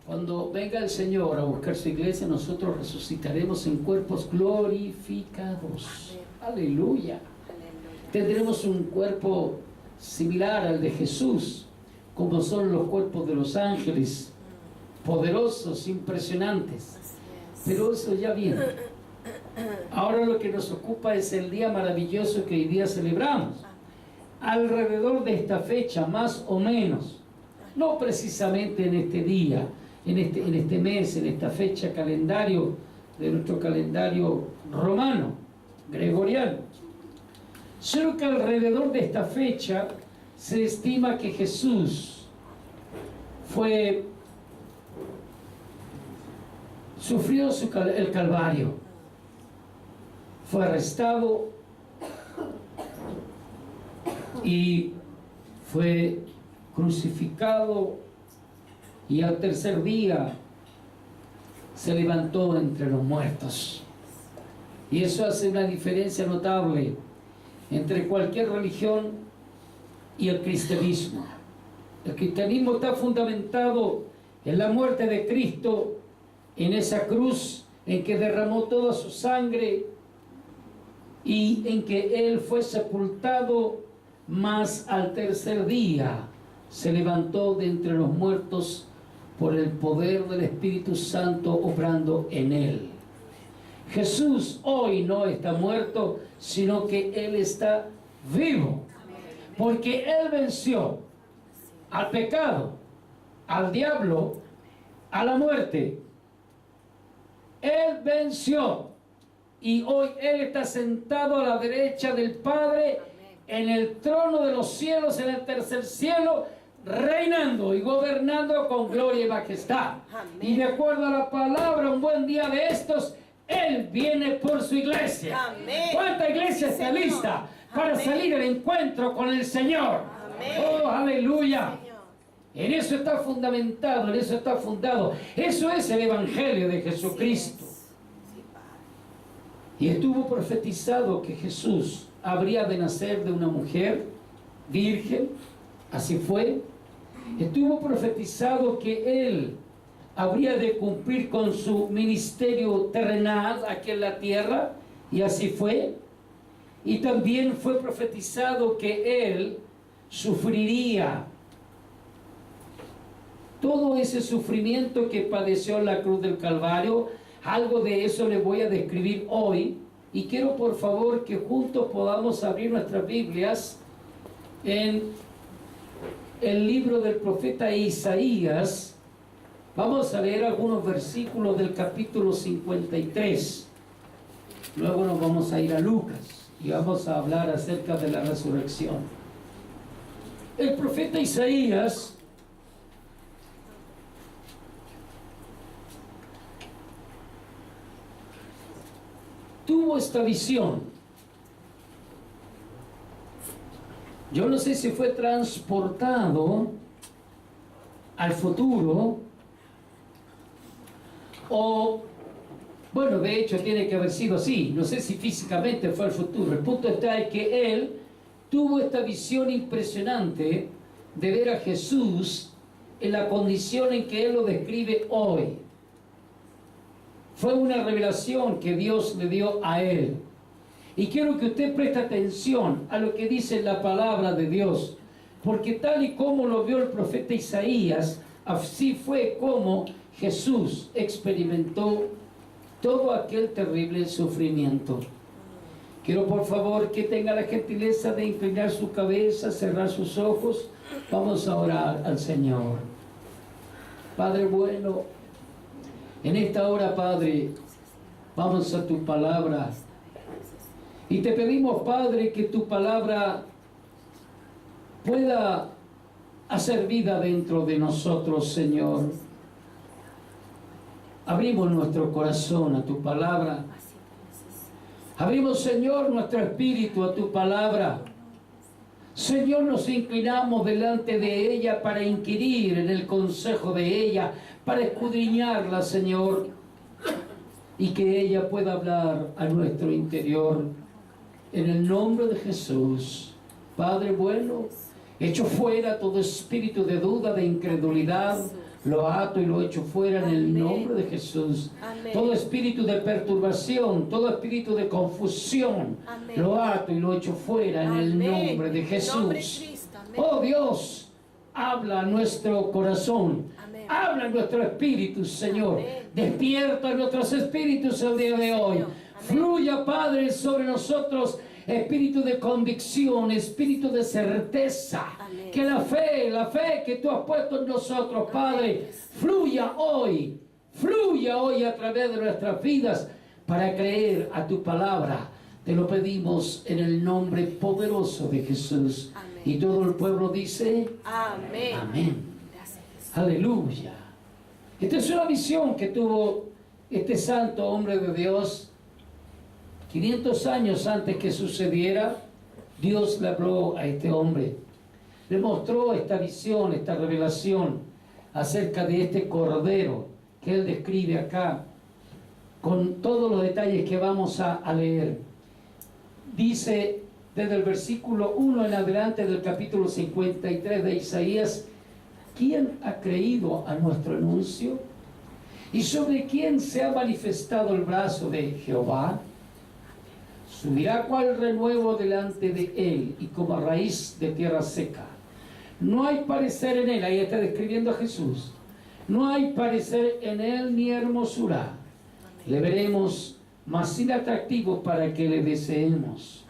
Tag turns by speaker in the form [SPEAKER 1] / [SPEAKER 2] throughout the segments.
[SPEAKER 1] Cuando venga el Señor a buscar su iglesia, nosotros resucitaremos en cuerpos glorificados. Aleluya. Tendremos un cuerpo similar al de Jesús, como son los cuerpos de los ángeles, poderosos, impresionantes. Pero eso ya viene. Ahora lo que nos ocupa es el día maravilloso que hoy día celebramos. Alrededor de esta fecha, más o menos, no precisamente en este día, en este mes, en esta fecha calendario de nuestro calendario romano, gregoriano, sino que alrededor de esta fecha se estima que Jesús sufrió el Calvario, fue arrestado y fue crucificado, y al tercer día se levantó entre los muertos. Y eso hace una diferencia notable entre cualquier religión y el cristianismo. El cristianismo está fundamentado en la muerte de Cristo, en esa cruz en que derramó toda su sangre y en que Él fue sepultado, mas al tercer día se levantó de entre los muertos por el poder del Espíritu Santo obrando en Él. Jesús hoy no está muerto, sino que Él está vivo, porque Él venció al pecado, al diablo, a la muerte. Él venció, y hoy Él está sentado a la derecha del Padre, en el trono de los cielos, en el tercer cielo, reinando y gobernando con gloria y majestad. Y de acuerdo a la palabra, un buen día de estos, Él viene por su iglesia.
[SPEAKER 2] Amén.
[SPEAKER 1] ¿Cuánta iglesia está lista para salir al encuentro con el Señor?
[SPEAKER 2] Amén.
[SPEAKER 1] Oh, aleluya.
[SPEAKER 2] Señor.
[SPEAKER 1] En eso está fundamentado, en eso está fundado. Eso es el Evangelio de Jesucristo.
[SPEAKER 2] Sí, Padre.
[SPEAKER 1] Y estuvo profetizado que Jesús habría de nacer de una mujer virgen. Así fue. Estuvo profetizado que Él habría de cumplir con su ministerio terrenal aquí en la tierra, y así fue. Y también fue profetizado que Él sufriría todo ese sufrimiento que padeció en la cruz del Calvario. Algo de eso le voy a describir hoy, y quiero por favor que juntos podamos abrir nuestras Biblias en el libro del profeta Isaías. Vamos a leer algunos versículos del capítulo 53. Luego nos vamos a ir a Lucas y vamos a hablar acerca de la resurrección. El profeta Isaías tuvo esta visión. Yo no sé si fue transportado al futuro o, bueno, de hecho tiene que haber sido así. No sé si físicamente fue al futuro. El punto está en que él tuvo esta visión impresionante de ver a Jesús en la condición en que él lo describe hoy. Fue una revelación que Dios le dio a él. Y quiero que usted preste atención a lo que dice la palabra de Dios, porque tal y como lo vio el profeta Isaías, así fue como Jesús experimentó todo aquel terrible sufrimiento. Quiero por favor que tenga la gentileza de inclinar su cabeza, cerrar sus ojos. Vamos a orar al Señor. Padre bueno, en esta hora, Padre, vamos a tu palabra. Y te pedimos, Padre, que tu palabra pueda hacer vida dentro de nosotros, Señor. Abrimos nuestro corazón a tu palabra. Abrimos, Señor, nuestro espíritu a tu palabra. Señor, nos inclinamos delante de ella para inquirir en el consejo de ella, para escudriñarla, Señor, y que ella pueda hablar a nuestro interior. En el nombre de Jesús, Padre bueno, echo fuera todo espíritu de duda, de incredulidad, Lo ato y lo echo fuera en el
[SPEAKER 2] Amén.
[SPEAKER 1] nombre de Jesús.
[SPEAKER 2] Amén.
[SPEAKER 1] Todo espíritu de perturbación, todo espíritu de confusión,
[SPEAKER 2] Amén.
[SPEAKER 1] lo ato y lo echo fuera en el
[SPEAKER 2] Amén.
[SPEAKER 1] nombre de
[SPEAKER 2] En el nombre de
[SPEAKER 1] Jesús.
[SPEAKER 2] Cristo. Amén.
[SPEAKER 1] Oh Dios, habla a nuestro corazón.
[SPEAKER 2] Amén.
[SPEAKER 1] Habla a nuestro espíritu, Señor.
[SPEAKER 2] Amén.
[SPEAKER 1] Despierta nuestros espíritus el día de hoy.
[SPEAKER 2] Señor. Amén.
[SPEAKER 1] Fluya, Padre, sobre nosotros espíritu de convicción, espíritu de certeza.
[SPEAKER 2] Amén.
[SPEAKER 1] Que la fe que tú has puesto en nosotros, Padre,
[SPEAKER 2] Amén.
[SPEAKER 1] fluya hoy a través de nuestras vidas para creer a tu palabra. Te lo pedimos en el nombre poderoso de Jesús.
[SPEAKER 2] Amén.
[SPEAKER 1] Y todo el pueblo dice,
[SPEAKER 2] Amén.
[SPEAKER 1] amén.
[SPEAKER 2] Gracias, Jesús.
[SPEAKER 1] Aleluya. Esta es una visión que tuvo este santo hombre de Dios. 500 años antes que sucediera, Dios le habló a este hombre. Le mostró esta visión, esta revelación acerca de este cordero que él describe acá, con todos los detalles que vamos a leer. Dice desde el versículo 1 en adelante del capítulo 53 de Isaías: ¿quién ha creído a nuestro anuncio? ¿Y sobre quién se ha manifestado el brazo de Jehová? Subirá cual renuevo delante de él y como raíz de tierra seca. No hay parecer en él, ahí está describiendo a Jesús. No hay parecer en él ni hermosura. Le veremos más inatractivo para que le deseemos.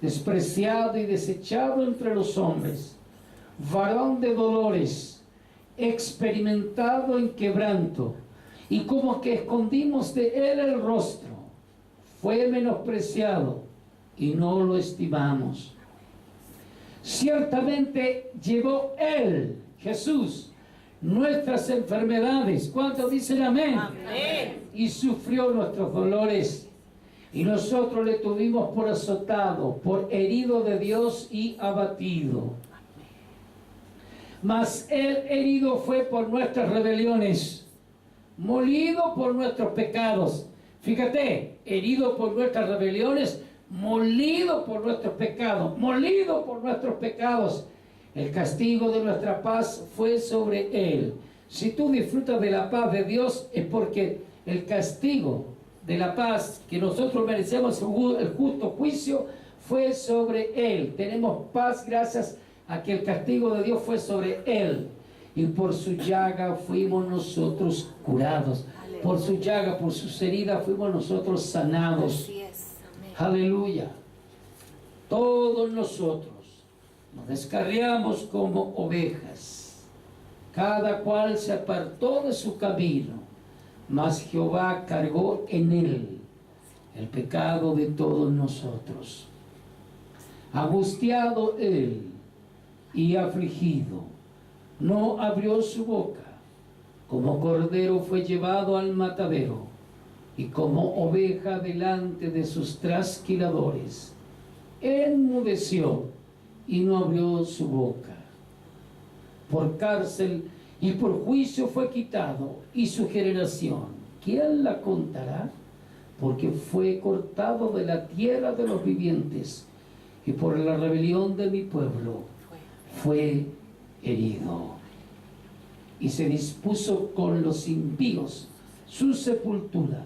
[SPEAKER 1] Despreciado y desechado entre los hombres, varón de dolores, experimentado en quebranto, y como que escondimos de él el rostro. Fue menospreciado y no lo estimamos. Ciertamente llevó él, Jesús, nuestras enfermedades. ¿Cuántos dicen amén?
[SPEAKER 2] Amén.
[SPEAKER 1] Y sufrió nuestros dolores. Y nosotros le tuvimos por azotado, por herido de Dios y abatido. Mas él herido fue por nuestras rebeliones, molido por nuestros pecados. Fíjate, herido por nuestras rebeliones, molido por nuestros pecados, molido por nuestros pecados. El castigo de nuestra paz fue sobre él. Si tú disfrutas de la paz de Dios, es porque el castigo de la paz que nosotros merecemos, el justo juicio, fue sobre él. Tenemos paz gracias a que el castigo de Dios fue sobre él. Y por su llaga fuimos nosotros curados. Por su llaga, por sus heridas fuimos nosotros sanados.
[SPEAKER 2] Así es. Amén.
[SPEAKER 1] Aleluya. Todos nosotros nos descarriamos como ovejas. Cada cual se apartó de su camino, mas Jehová cargó en él el pecado de todos nosotros. Angustiado él y afligido, no abrió su boca. Como cordero fue llevado al matadero, y como oveja delante de sus trasquiladores, enmudeció y no abrió su boca. Por cárcel y por juicio fue quitado, y su generación, ¿quién la contará? Porque fue cortado de la tierra de los vivientes, y por la rebelión de mi pueblo fue herido. Y se dispuso con los impíos su sepultura,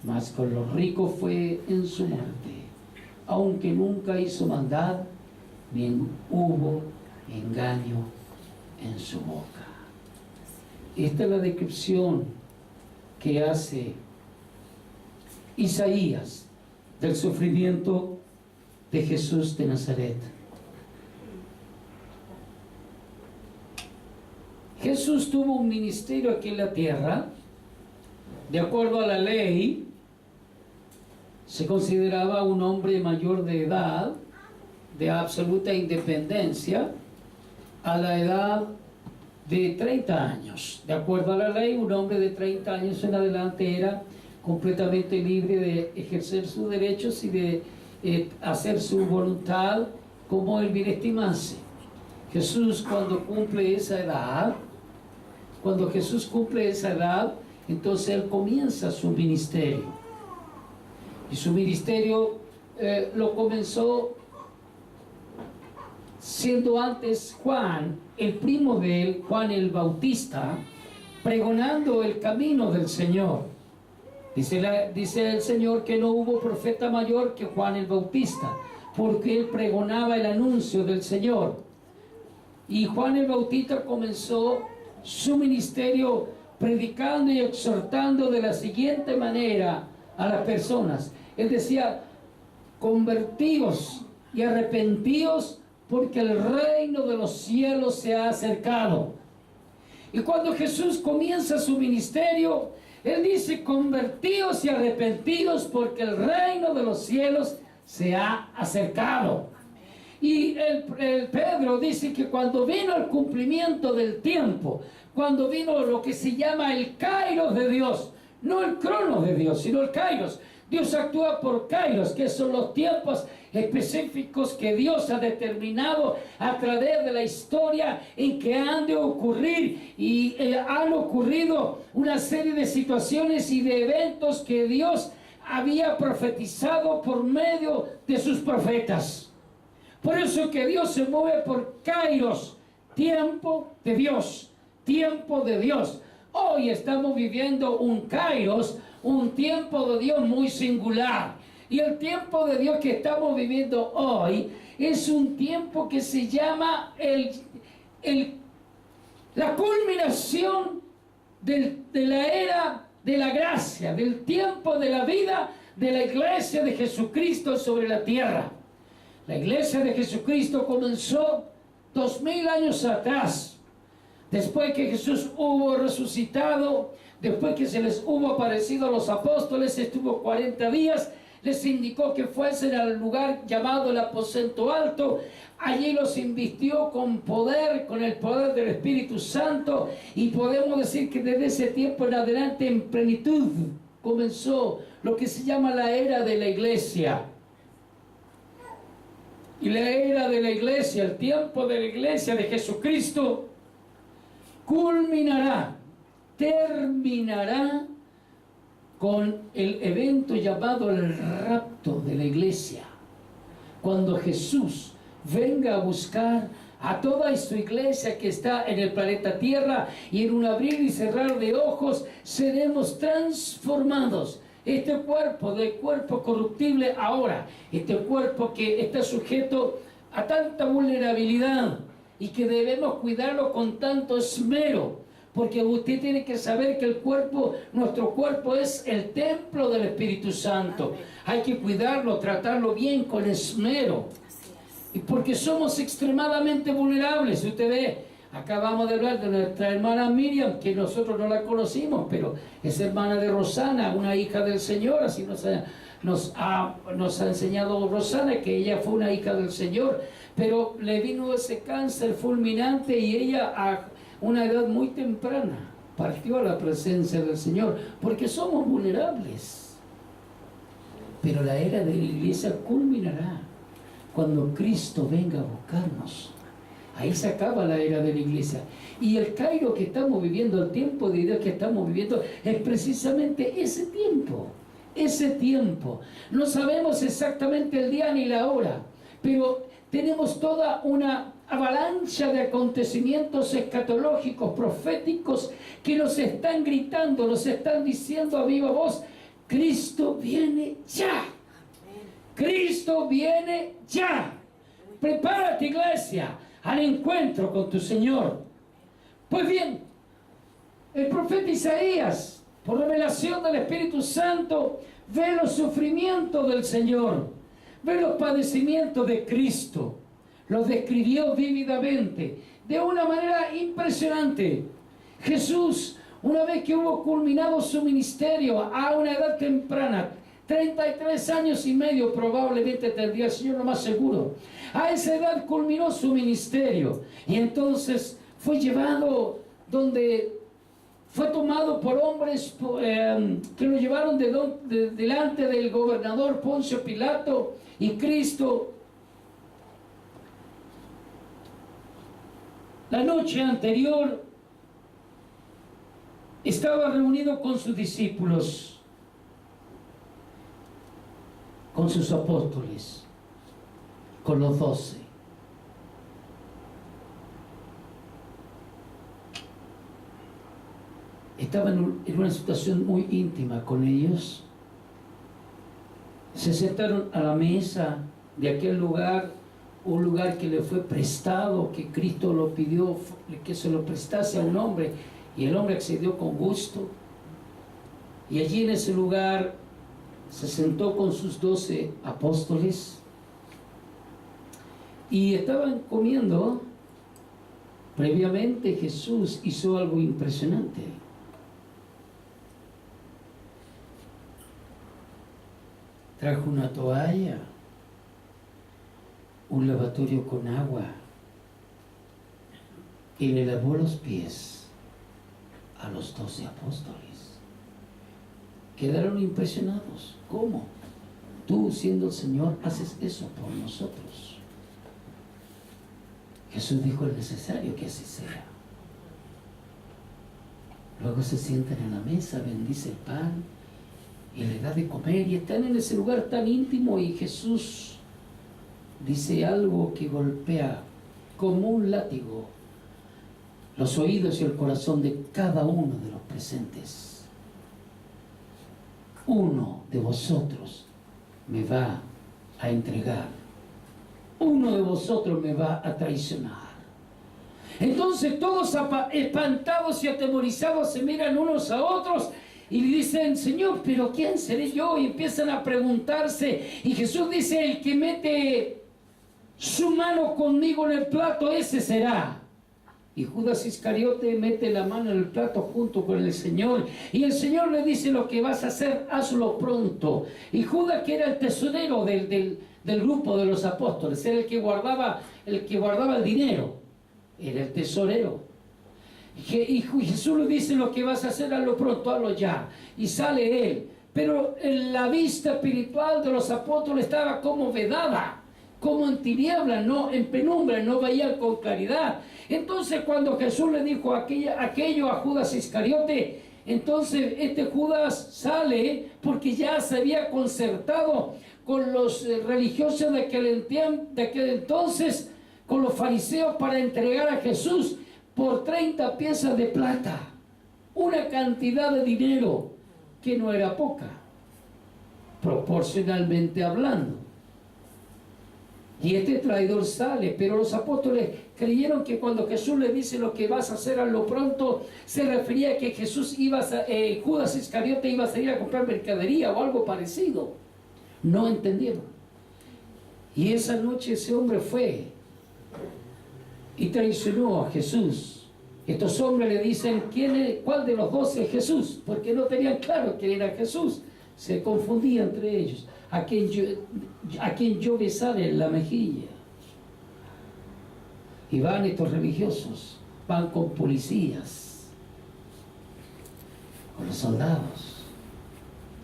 [SPEAKER 1] mas con los ricos fue en su muerte, aunque nunca hizo maldad, ni hubo engaño en su boca. Esta es la descripción que hace Isaías del sufrimiento de Jesús de Nazaret. Jesús tuvo un ministerio aquí en la tierra. De acuerdo a la ley, se consideraba un hombre mayor de edad, de absoluta independencia, a la edad de 30 años. De acuerdo a la ley, un hombre de 30 años en adelante era completamente libre de ejercer sus derechos y de hacer su voluntad como él bien estimase. Jesús, cuando cumple esa edad, entonces él comienza su ministerio. Y su ministerio lo comenzó siendo antes Juan, el primo de él, Juan el Bautista, pregonando el camino del Señor. Dice el Señor que no hubo profeta mayor que Juan el Bautista, porque él pregonaba el anuncio del Señor. Y Juan el Bautista comenzó su ministerio predicando y exhortando de la siguiente manera a las personas. Él decía: convertíos y arrepentíos, porque el reino de los cielos se ha acercado. Y cuando Jesús comienza su ministerio, Él dice: convertíos y arrepentíos, porque el reino de los cielos se ha acercado. Y el Pedro dice que cuando vino el cumplimiento del tiempo, cuando vino lo que se llama el kairos de Dios, no el cronos de Dios, sino el kairos. Dios actúa por kairos, que son los tiempos específicos que Dios ha determinado a través de la historia en que han de ocurrir, y han ocurrido una serie de situaciones y de eventos que Dios había profetizado por medio de sus profetas. Por eso que Dios se mueve por kairos, tiempo de Dios, tiempo de Dios. Hoy estamos viviendo un kairos, un tiempo de Dios muy singular. Y el tiempo de Dios que estamos viviendo hoy es un tiempo que se llama la culminación de la era de la gracia, del tiempo de la vida de la iglesia de Jesucristo sobre la tierra. La iglesia de Jesucristo comenzó 2000 años atrás. Después que Jesús hubo resucitado, después que se les hubo aparecido a los apóstoles, estuvo 40 días, les indicó que fuesen al lugar llamado el aposento alto. Allí los invistió con poder, con el poder del Espíritu Santo, y podemos decir que desde ese tiempo en adelante, en plenitud, comenzó lo que se llama la era de la iglesia. Y la era de la iglesia, el tiempo de la iglesia de Jesucristo, culminará, terminará con el evento llamado el rapto de la iglesia. Cuando Jesús venga a buscar a toda su iglesia que está en el planeta Tierra, y en un abrir y cerrar de ojos seremos transformados. Este cuerpo, del cuerpo corruptible ahora, este cuerpo que está sujeto a tanta vulnerabilidad y que debemos cuidarlo con tanto esmero, porque usted tiene que saber que el cuerpo, nuestro cuerpo es el templo del Espíritu Santo. Hay que cuidarlo, tratarlo bien, con esmero, y porque somos extremadamente vulnerables. Usted ve, acabamos de hablar de nuestra hermana Miriam, que nosotros no la conocimos, pero es hermana de Rosana, una hija del Señor. Así nos ha enseñado Rosana, que ella fue una hija del Señor, pero le vino ese cáncer fulminante y ella a una edad muy temprana partió a la presencia del Señor, porque somos vulnerables. Pero la era de la iglesia culminará cuando Cristo venga a buscarnos. Ahí se acaba la era de la iglesia. Y el Cairo que estamos viviendo, el tiempo de Dios que estamos viviendo, es precisamente ese tiempo. Ese tiempo. No sabemos exactamente el día ni la hora, pero tenemos toda una avalancha de acontecimientos escatológicos, proféticos, que nos están gritando, nos están diciendo a viva voz: Cristo viene ya. Cristo viene ya. Prepárate, iglesia, al encuentro con tu Señor. Pues bien, el profeta Isaías, por revelación del Espíritu Santo, ve los sufrimientos del Señor, ve los padecimientos de Cristo, los describió vívidamente, de una manera impresionante. Jesús, una vez que hubo culminado su ministerio a una edad temprana, 33 años y medio probablemente tendría el Señor, lo más seguro. A esa edad culminó su ministerio, y entonces fue llevado donde fue tomado por hombres que lo llevaron delante del gobernador Poncio Pilato. Y Cristo, la noche anterior, estaba reunido con sus discípulos, con sus apóstoles, con los 12. estaba en una situación muy íntima con ellos. Se sentaron a la mesa de aquel lugar, un lugar que le fue prestado, que Cristo lo pidió que se lo prestase a un hombre, y el hombre accedió con gusto. Y allí en ese lugar se sentó con sus 12 apóstoles y estaban comiendo. Previamente Jesús hizo algo impresionante. Trajo una toalla, un lavatorio con agua y le lavó los pies a los 12 apóstoles. Quedaron impresionados. ¿Cómo? Tú, siendo el Señor, haces eso por nosotros. Jesús dijo: es necesario que así sea. Luego se sientan en la mesa, bendice el pan y le da de comer, y están en ese lugar tan íntimo, y Jesús dice algo que golpea como un látigo los oídos y el corazón de cada uno de los presentes. Uno de vosotros me va a entregar. Uno de vosotros me va a traicionar. Entonces todos espantados y atemorizados se miran unos a otros y le dicen: Señor, ¿pero quién seré yo? Y empiezan a preguntarse. Y Jesús dice: el que mete su mano conmigo en el plato, ese será. Y Judas Iscariote mete la mano en el plato junto con el Señor. Y el Señor le dice: lo que vas a hacer, hazlo pronto. Y Judas, que era el tesorero del grupo de los apóstoles, era el que guardaba el dinero, era el tesorero. Y Jesús le dice: lo que vas a hacer, hazlo pronto, hazlo ya. Y sale él. Pero en la vista espiritual de los apóstoles estaba como vedada, como en tinieblas, no en penumbra, no veían con claridad. Entonces, cuando Jesús le dijo aquello a Judas Iscariote, entonces este Judas sale, porque ya se había concertado con los religiosos de aquel entonces, con los fariseos, para entregar a Jesús por 30 piezas de plata, una cantidad de dinero que no era poca, proporcionalmente hablando. Y este traidor sale, pero los apóstoles creyeron que cuando Jesús le dice: lo que vas a hacer, hazlo pronto, se refería a que Judas Iscariote iba a salir a comprar mercadería o algo parecido. No entendieron. Y esa noche ese hombre fue y traicionó a Jesús. Estos hombres le dicen: ¿cuál de los 12 es Jesús? Porque no tenían claro quién era Jesús. Se confundía entre ellos. A quien yo besare en la mejilla. Y van estos religiosos, van con policías, con los soldados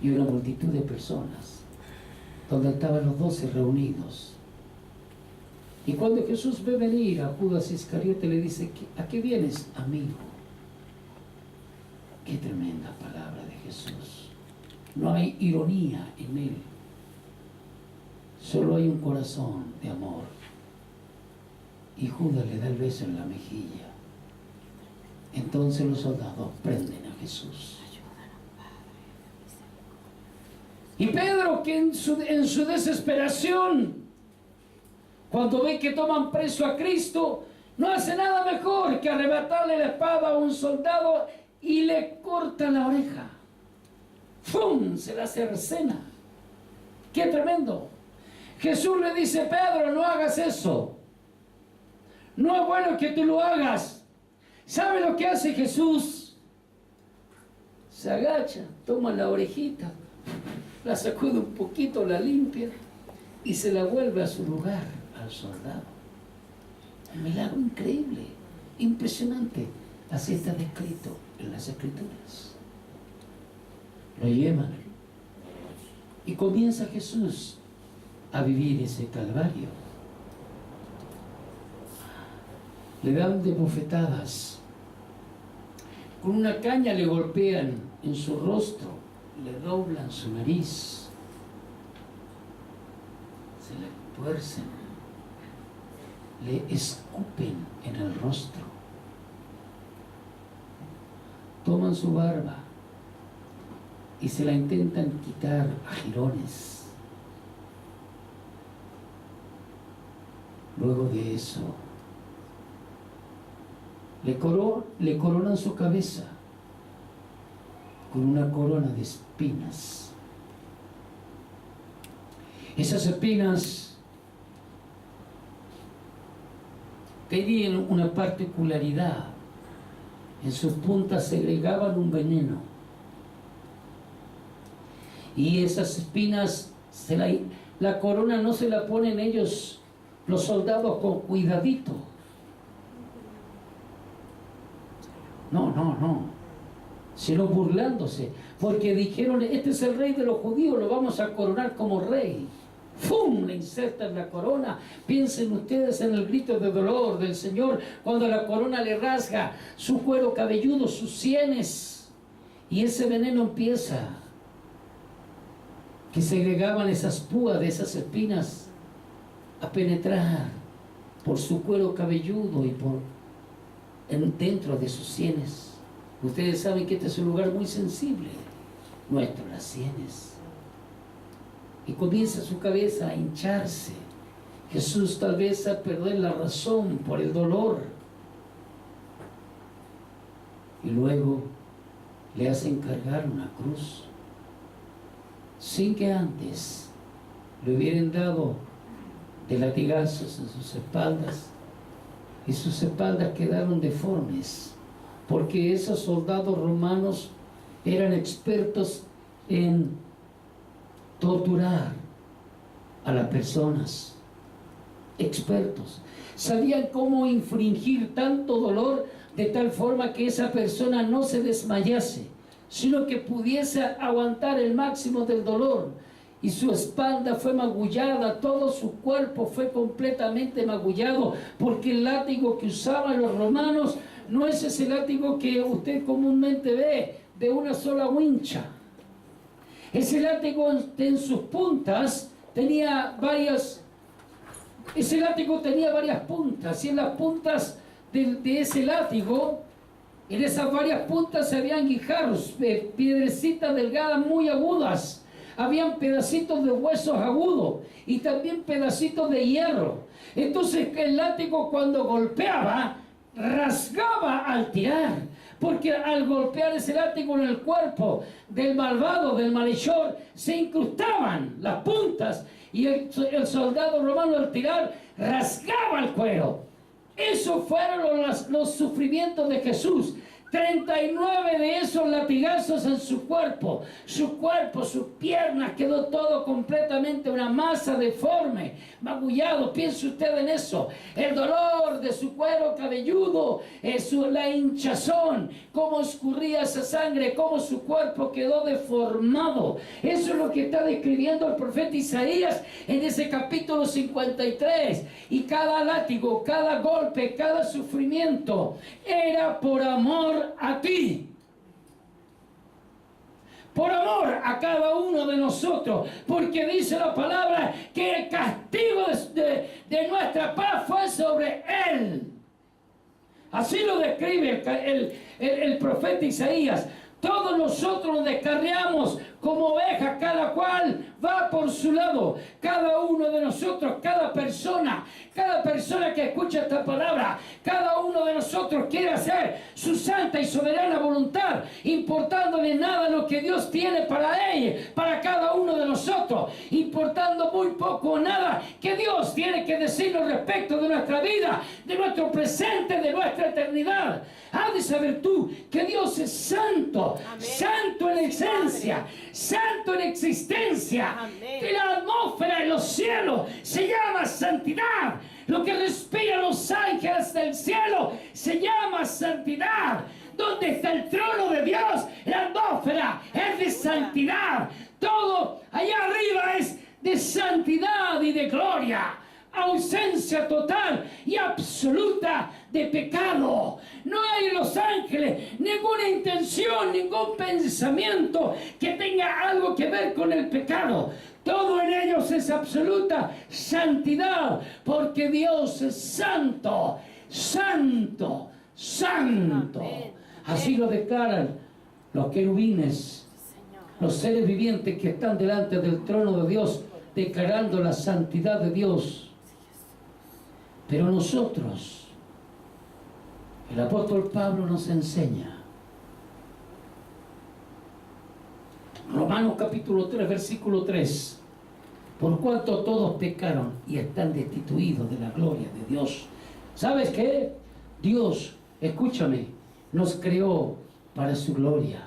[SPEAKER 1] y una multitud de personas, donde estaban los 12 reunidos. Y cuando Jesús ve venir a Judas Iscariote, le dice: ¿a qué vienes, amigo? Qué tremenda palabra de Jesús. No hay ironía en él. Solo hay un corazón de amor. Y Judas le da el beso en la mejilla. Entonces los soldados prenden a Jesús. Y Pedro, que en su desesperación, cuando ve que toman preso a Cristo, no hace nada mejor que arrebatarle la espada a un soldado y le corta la oreja. ¡Fum! Se la cercena. ¡Qué tremendo! Jesús le dice: Pedro, no hagas eso. No es bueno que tú lo hagas. ¿Sabe lo que hace Jesús? Se agacha, toma la orejita, la sacude un poquito, la limpia y se la vuelve a su lugar al soldado. Un milagro increíble, impresionante. Así está descrito en las Escrituras. Lo llevan y comienza Jesús a vivir ese calvario. Le dan de bofetadas, con una caña le golpean en su rostro, le doblan su nariz, se le tuercen, le escupen en el rostro, toman su barba y se la intentan quitar a jirones. Luego de eso, le coronan su cabeza con una corona de espinas. Esas espinas tenían una particularidad. En sus puntas segregaban un veneno. Y esas espinas, la corona no se la ponen ellos, los soldados, con cuidadito. No, sino burlándose, porque dijeron: este es el rey de los judíos, lo vamos a coronar como rey. ¡Fum! Le insertan la corona. Piensen ustedes en el grito de dolor del Señor cuando la corona le rasga su cuero cabelludo, sus sienes, y ese veneno empieza, que segregaban esas púas de esas espinas, a penetrar por su cuero cabelludo y dentro de sus sienes. Ustedes saben que este es un lugar muy sensible, las sienes. Y comienza su cabeza a hincharse. Jesús tal vez a perder la razón por el dolor. Y luego le hacen cargar una cruz, sin que antes le hubieran dado de latigazos en sus espaldas, y sus espaldas quedaron deformes, porque esos soldados romanos eran expertos en torturar a las personas. Expertos. Sabían cómo infligir tanto dolor de tal forma que esa persona no se desmayase, sino que pudiese aguantar el máximo del dolor. Y su espalda fue magullada, todo su cuerpo fue completamente magullado, porque el látigo que usaban los romanos no es ese látigo que usted comúnmente ve, de una sola wincha. Ese látigo en sus puntas tenía varias puntas, y en las puntas de ese látigo, en esas varias puntas se habían guijarros, piedrecitas delgadas muy agudas. Habían pedacitos de huesos agudos y también pedacitos de hierro. Entonces el látigo, cuando golpeaba, rasgaba al tirar, porque al golpear ese látigo en el cuerpo del malvado, del malhechor, se incrustaban las puntas, y el soldado romano, al tirar, rasgaba el cuero. Esos fueron los sufrimientos de Jesús. 39 de esos latigazos en su cuerpo, sus piernas, quedó todo completamente una masa deforme, magullado. Piense usted en eso, el dolor de su cuero cabelludo, la hinchazón, cómo escurría esa sangre, cómo su cuerpo quedó deformado. Eso es lo que está describiendo el profeta Isaías en ese capítulo 53. Y cada látigo, cada golpe, cada sufrimiento era por amor a ti, por amor a cada uno de nosotros, porque dice la palabra que el castigo de nuestra paz fue sobre él. Así lo describe el profeta Isaías. Todos nosotros nos descarriamos como ovejas, cada cual va por su lado. Cada uno de nosotros, cada persona que escucha esta palabra, cada uno de nosotros quiere hacer su santa y soberana voluntad, importándole nada lo que Dios tiene para ella, para cada uno de nosotros, importando muy poco o nada que Dios tiene que decirnos respecto de nuestra vida, de nuestro presente, de nuestra eternidad. Has de saber tú que Dios es santo. Amén. Santo en esencia, santo en existencia.
[SPEAKER 2] Amén.
[SPEAKER 1] Que la atmósfera en los cielos se llama santidad. Lo que respiran los ángeles del cielo se llama santidad. ¿Dónde está el trono de Dios? La atmósfera es de santidad. Todo allá arriba es de santidad y de gloria. Ausencia total y absoluta de pecado. No hay en los ángeles ninguna intención, ningún pensamiento que tenga algo que ver con el pecado. Todo en ellos es absoluta santidad, porque Dios es santo, santo, santo.
[SPEAKER 2] Amén.
[SPEAKER 1] Así lo declaran los querubines, los seres vivientes que están delante del trono de Dios, declarando la santidad de Dios. Pero nosotros, el apóstol Pablo nos enseña, Romanos capítulo 3, versículo 3, por cuanto todos pecaron y están destituidos de la gloria de Dios. ¿Sabes qué? Dios, escúchame, nos creó para su gloria.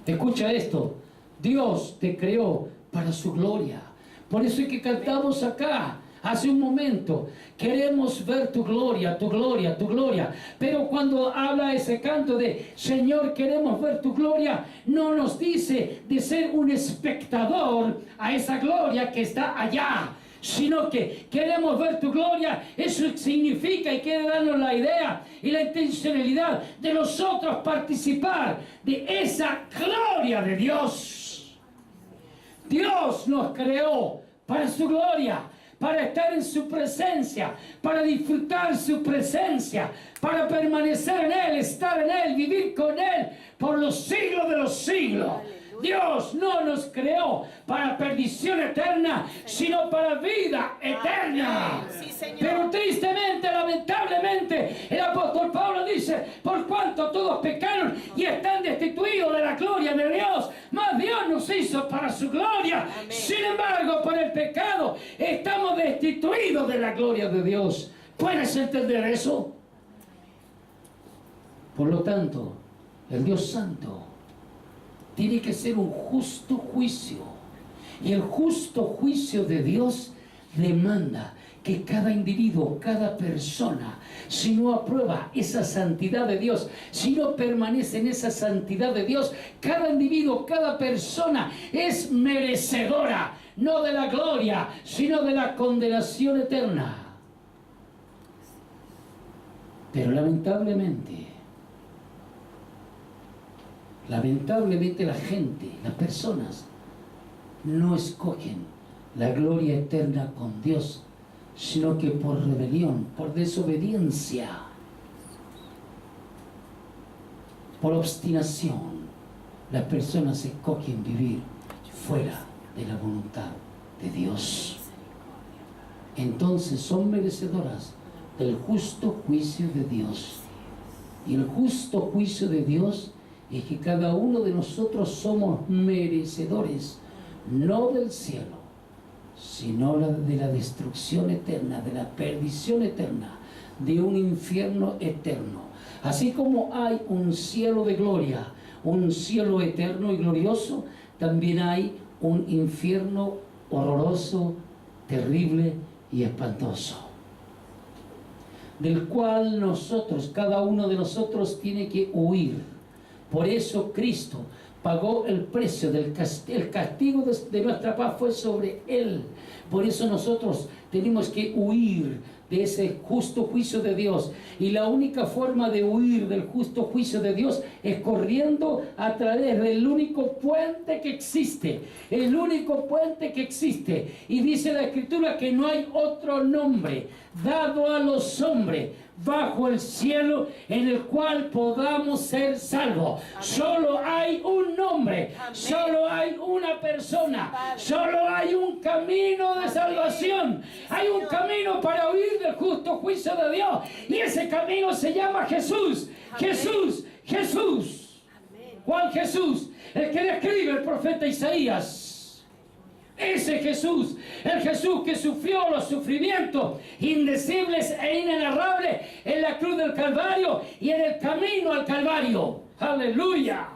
[SPEAKER 1] Escucha esto, Dios te creó para su gloria. Por eso es que cantamos acá hace un momento, queremos ver tu gloria, tu gloria, tu gloria. Pero cuando habla ese canto de Señor, queremos ver tu gloria, no nos dice de ser un espectador a esa gloria que está allá, sino que queremos ver tu gloria. Eso significa y quiere darnos la idea y la intencionalidad de nosotros participar de esa gloria de Dios. Dios nos creó para su gloria, para estar en su presencia, para disfrutar su presencia, para permanecer en Él, estar en Él, vivir con Él por los siglos de los siglos. Dios no nos creó para perdición eterna, sino para vida eterna.
[SPEAKER 2] Sí, Señor.
[SPEAKER 1] Pero tristemente, lamentablemente, el apóstol Pablo dice, por cuanto todos pecaron y están destituidos de la gloria de Dios, mas Dios nos hizo para su gloria.
[SPEAKER 2] Amén.
[SPEAKER 1] Sin embargo, por el pecado estamos destituidos de la gloria de Dios. ¿Puedes entender eso? Por lo tanto, el Dios Santo tiene que ser un justo juicio. Y el justo juicio de Dios demanda que cada individuo, cada persona, si no aprueba esa santidad de Dios, si no permanece en esa santidad de Dios, cada individuo, cada persona es merecedora, no de la gloria, sino de la condenación eterna. Pero lamentablemente la gente, las personas, no escogen la gloria eterna con Dios, sino que por rebelión, por desobediencia, por obstinación, las personas escogen vivir fuera de la voluntad de Dios. Entonces son merecedoras del justo juicio de Dios. Y el justo juicio de Dios es que cada uno de nosotros somos merecedores, no del cielo, sino de la destrucción eterna, de la perdición eterna, de un infierno eterno. Así como hay un cielo de gloria, un cielo eterno y glorioso, también hay un infierno horroroso, terrible y espantoso, del cual nosotros, cada uno de nosotros tiene que huir. Por eso Cristo pagó el precio del el castigo de nuestra paz fue sobre Él. Por eso nosotros tenemos que huir de ese justo juicio de Dios. Y la única forma de huir del justo juicio de Dios es corriendo a través del único puente que existe. El único puente que existe. Y dice la Escritura que no hay otro nombre dado a los hombres bajo el cielo en el cual podamos ser salvos. Amén. Solo hay un nombre. Amén. Solo hay una persona. Padre. Solo hay un camino de salvación. Hay un camino para huir del justo juicio de Dios. Y ese camino se llama Jesús. Amén. Jesús, Jesús. Amén. ¿Cuál Jesús? El que describe el profeta Isaías. Ese Jesús, el Jesús que sufrió los sufrimientos indecibles e inenarrables en la cruz del Calvario y en el camino al Calvario. ¡Aleluya!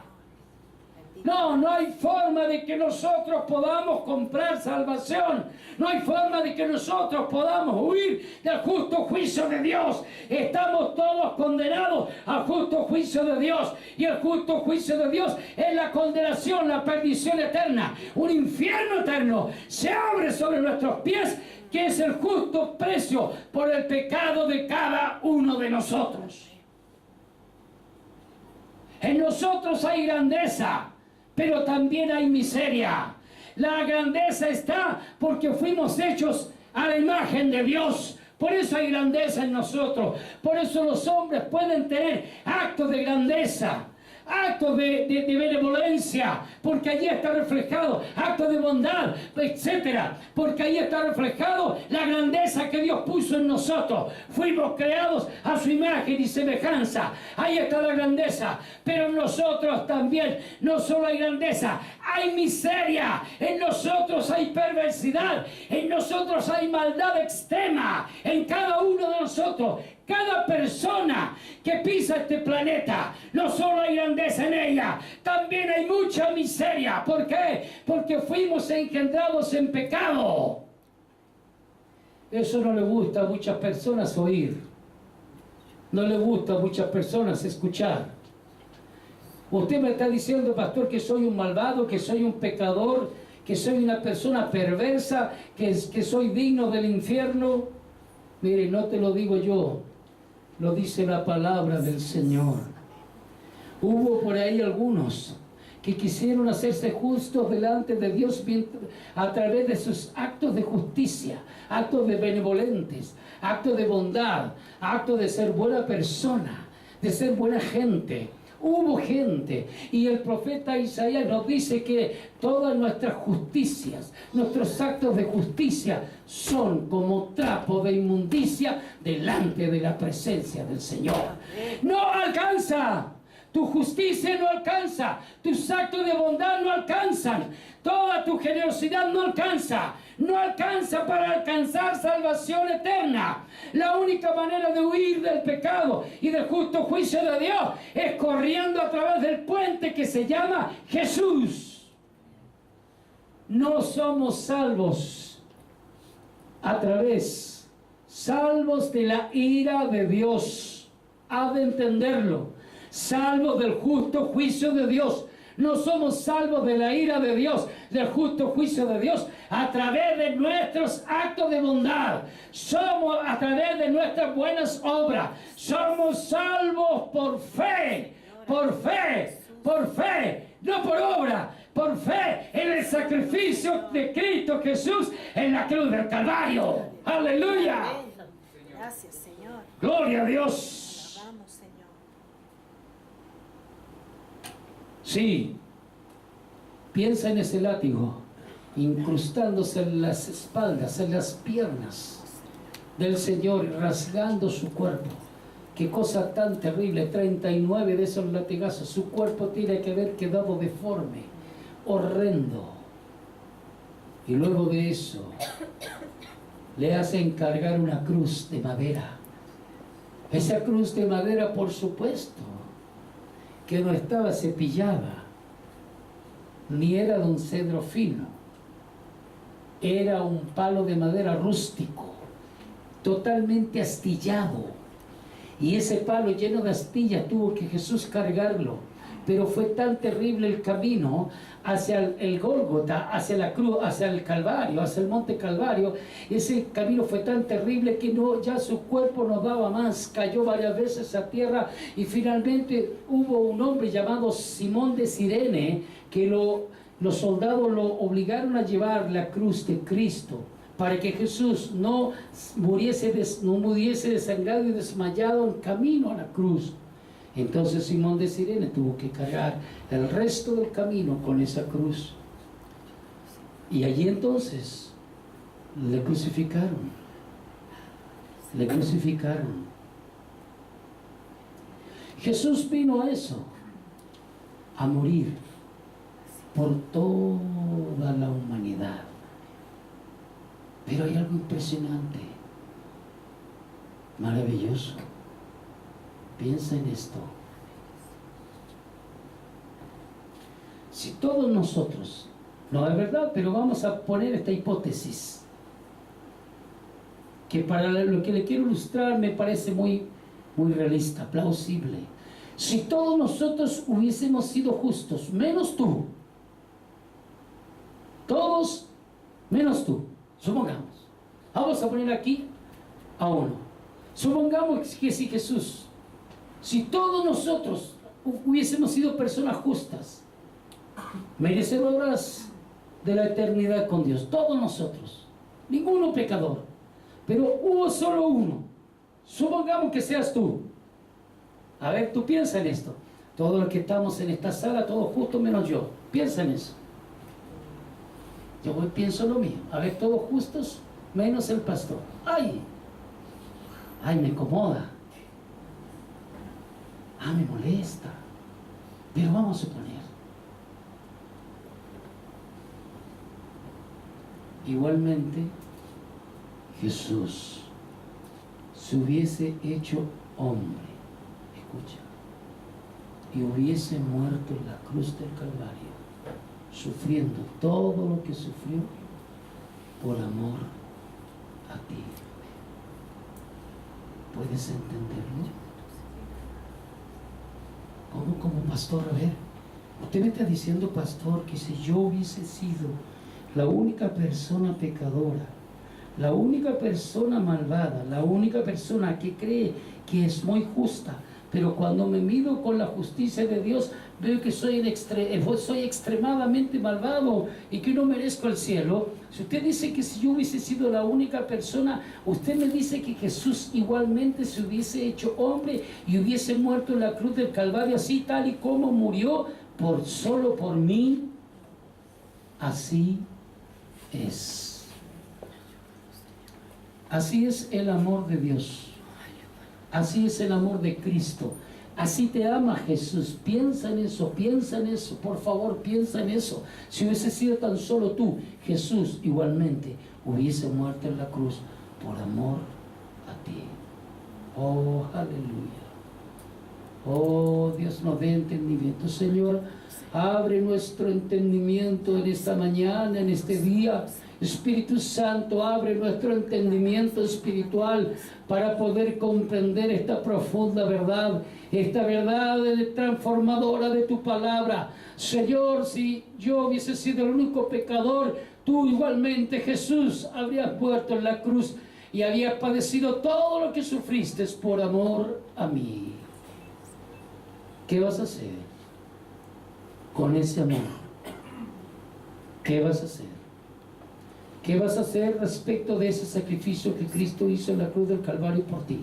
[SPEAKER 1] No hay forma de que nosotros podamos comprar salvación. No hay forma de que nosotros podamos huir del justo juicio de Dios. Estamos todos condenados al justo juicio de Dios. Y el justo juicio de Dios es la condenación, la perdición eterna. Un infierno eterno se abre sobre nuestros pies, que es el justo precio por el pecado de cada uno de nosotros. En nosotros hay grandeza, pero también hay miseria. La grandeza está porque fuimos hechos a la imagen de Dios. Por eso hay grandeza en nosotros. Por eso los hombres pueden tener actos de grandeza, actos de benevolencia, porque allí está reflejado, actos de bondad, etcétera, porque ahí está reflejado la grandeza que Dios puso en nosotros. Fuimos creados a su imagen y semejanza. Ahí está la grandeza. Pero en nosotros también no solo hay grandeza, hay miseria. En nosotros hay perversidad. En nosotros hay maldad extrema. En cada uno de nosotros. Cada persona que pisa este planeta, no solo hay grandeza en ella, también hay mucha miseria. ¿Por qué? Porque fuimos engendrados en pecado. Eso no le gusta a muchas personas oír. No le gusta a muchas personas escuchar. Usted me está diciendo, pastor, que soy un malvado, que soy un pecador, que soy una persona perversa, que soy digno del infierno. Mire, no te lo digo yo. Lo dice la palabra del Señor. Hubo por ahí algunos que quisieron hacerse justos delante de Dios a través de sus actos de justicia, actos de benevolentes, actos de bondad, actos de ser buena persona, de ser buena gente. Hubo gente, y el profeta Isaías nos dice que todas nuestras justicias, nuestros actos de justicia son como trapo de inmundicia delante de la presencia del Señor. No alcanza, tu justicia no alcanza, tus actos de bondad no alcanzan, toda tu generosidad no alcanza. No alcanza para alcanzar salvación eterna. La única manera de huir del pecado y del justo juicio de Dios es corriendo a través del puente que se llama Jesús. No somos salvos salvos de la ira de Dios. Ha de entenderlo. Salvos del justo juicio de Dios. No somos salvos de la ira de Dios, del justo juicio de Dios, a través de nuestros actos de bondad. Somos a través de nuestras buenas obras. Somos salvos por fe, por fe, por fe, no por obra, por fe en el sacrificio de Cristo Jesús en la cruz del Calvario. ¡Aleluya!
[SPEAKER 2] Gracias, Señor.
[SPEAKER 1] ¡Gloria a Dios!
[SPEAKER 2] Vamos, Señor.
[SPEAKER 1] Sí, piensa en ese látigo incrustándose en las espaldas, en las piernas del Señor, rasgando su cuerpo. Qué cosa tan terrible, 39 de esos latigazos. Su cuerpo tiene que haber quedado deforme, horrendo. Y luego de eso le hacen cargar una cruz de madera. Esa cruz de madera, por supuesto, que no estaba cepillada, ni era de un cedro fino, era un palo de madera rústico, totalmente astillado, y ese palo lleno de astillas tuvo que Jesús cargarlo. Pero fue tan terrible el camino hacia el Gólgota, hacia la cruz, hacia el Calvario, hacia el monte Calvario. Ese camino fue tan terrible que ya su cuerpo no daba más. Cayó varias veces a tierra y finalmente hubo un hombre llamado Simón de Cirene que los soldados lo obligaron a llevar la cruz de Cristo para que Jesús no muriese desangrado y desmayado en camino a la cruz. Entonces Simón de Cirene tuvo que cargar el resto del camino con esa cruz. Y allí entonces le crucificaron. Le crucificaron. Jesús vino a eso, a morir por toda la humanidad. Pero hay algo impresionante, maravilloso. Piensa en esto. Si todos nosotros, no es verdad, pero vamos a poner esta hipótesis, que para lo que le quiero ilustrar me parece muy realista, plausible. Si todos nosotros hubiésemos sido justos, menos tú, todos menos tú, supongamos, vamos a poner aquí a uno. Supongamos que si Jesús, si todos nosotros hubiésemos sido personas justas, merecedoras de la eternidad con Dios, todos nosotros, ninguno pecador, pero hubo solo uno. Supongamos que seas tú. A ver, tú piensa en esto. Todos los que estamos en esta sala, todos justos menos yo. Piensa en eso. Yo pienso lo mío. A ver, todos justos menos el pastor. ¡Ay! ¡Ay, me incomoda! ¡Ah, me molesta! Pero vamos a suponer. Igualmente, Jesús se hubiese hecho hombre, escucha, y hubiese muerto en la cruz del Calvario, sufriendo todo lo que sufrió por amor a ti. ¿Puedes entenderlo? ¿Cómo como pastor? A ver, usted me está diciendo, pastor, que si yo hubiese sido la única persona pecadora, la única persona malvada, la única persona que cree que es muy justa, pero cuando me mido con la justicia de Dios, veo que soy extremadamente malvado y que no merezco el cielo. Si usted dice que si yo hubiese sido la única persona, usted me dice que Jesús igualmente se hubiese hecho hombre y hubiese muerto en la cruz del Calvario, así tal y como murió solo por mí. Así es. Así es el amor de Dios. Así es el amor de Cristo. Así te ama Jesús. Piensa en eso, por favor, piensa en eso. Si hubiese sido tan solo tú, Jesús igualmente hubiese muerto en la cruz por amor a ti. Oh, aleluya. Oh, Dios nos dé entendimiento. Señor, abre nuestro entendimiento en esta mañana, en este día. Espíritu Santo, abre nuestro entendimiento espiritual para poder comprender esta profunda verdad, esta verdad transformadora de tu palabra. Señor, si yo hubiese sido el único pecador, tú igualmente, Jesús, habrías muerto en la cruz y habías padecido todo lo que sufriste por amor a mí. ¿Qué vas a hacer con ese amor? ¿Qué vas a hacer? ¿Qué vas a hacer respecto de ese sacrificio que Cristo hizo en la cruz del Calvario por ti?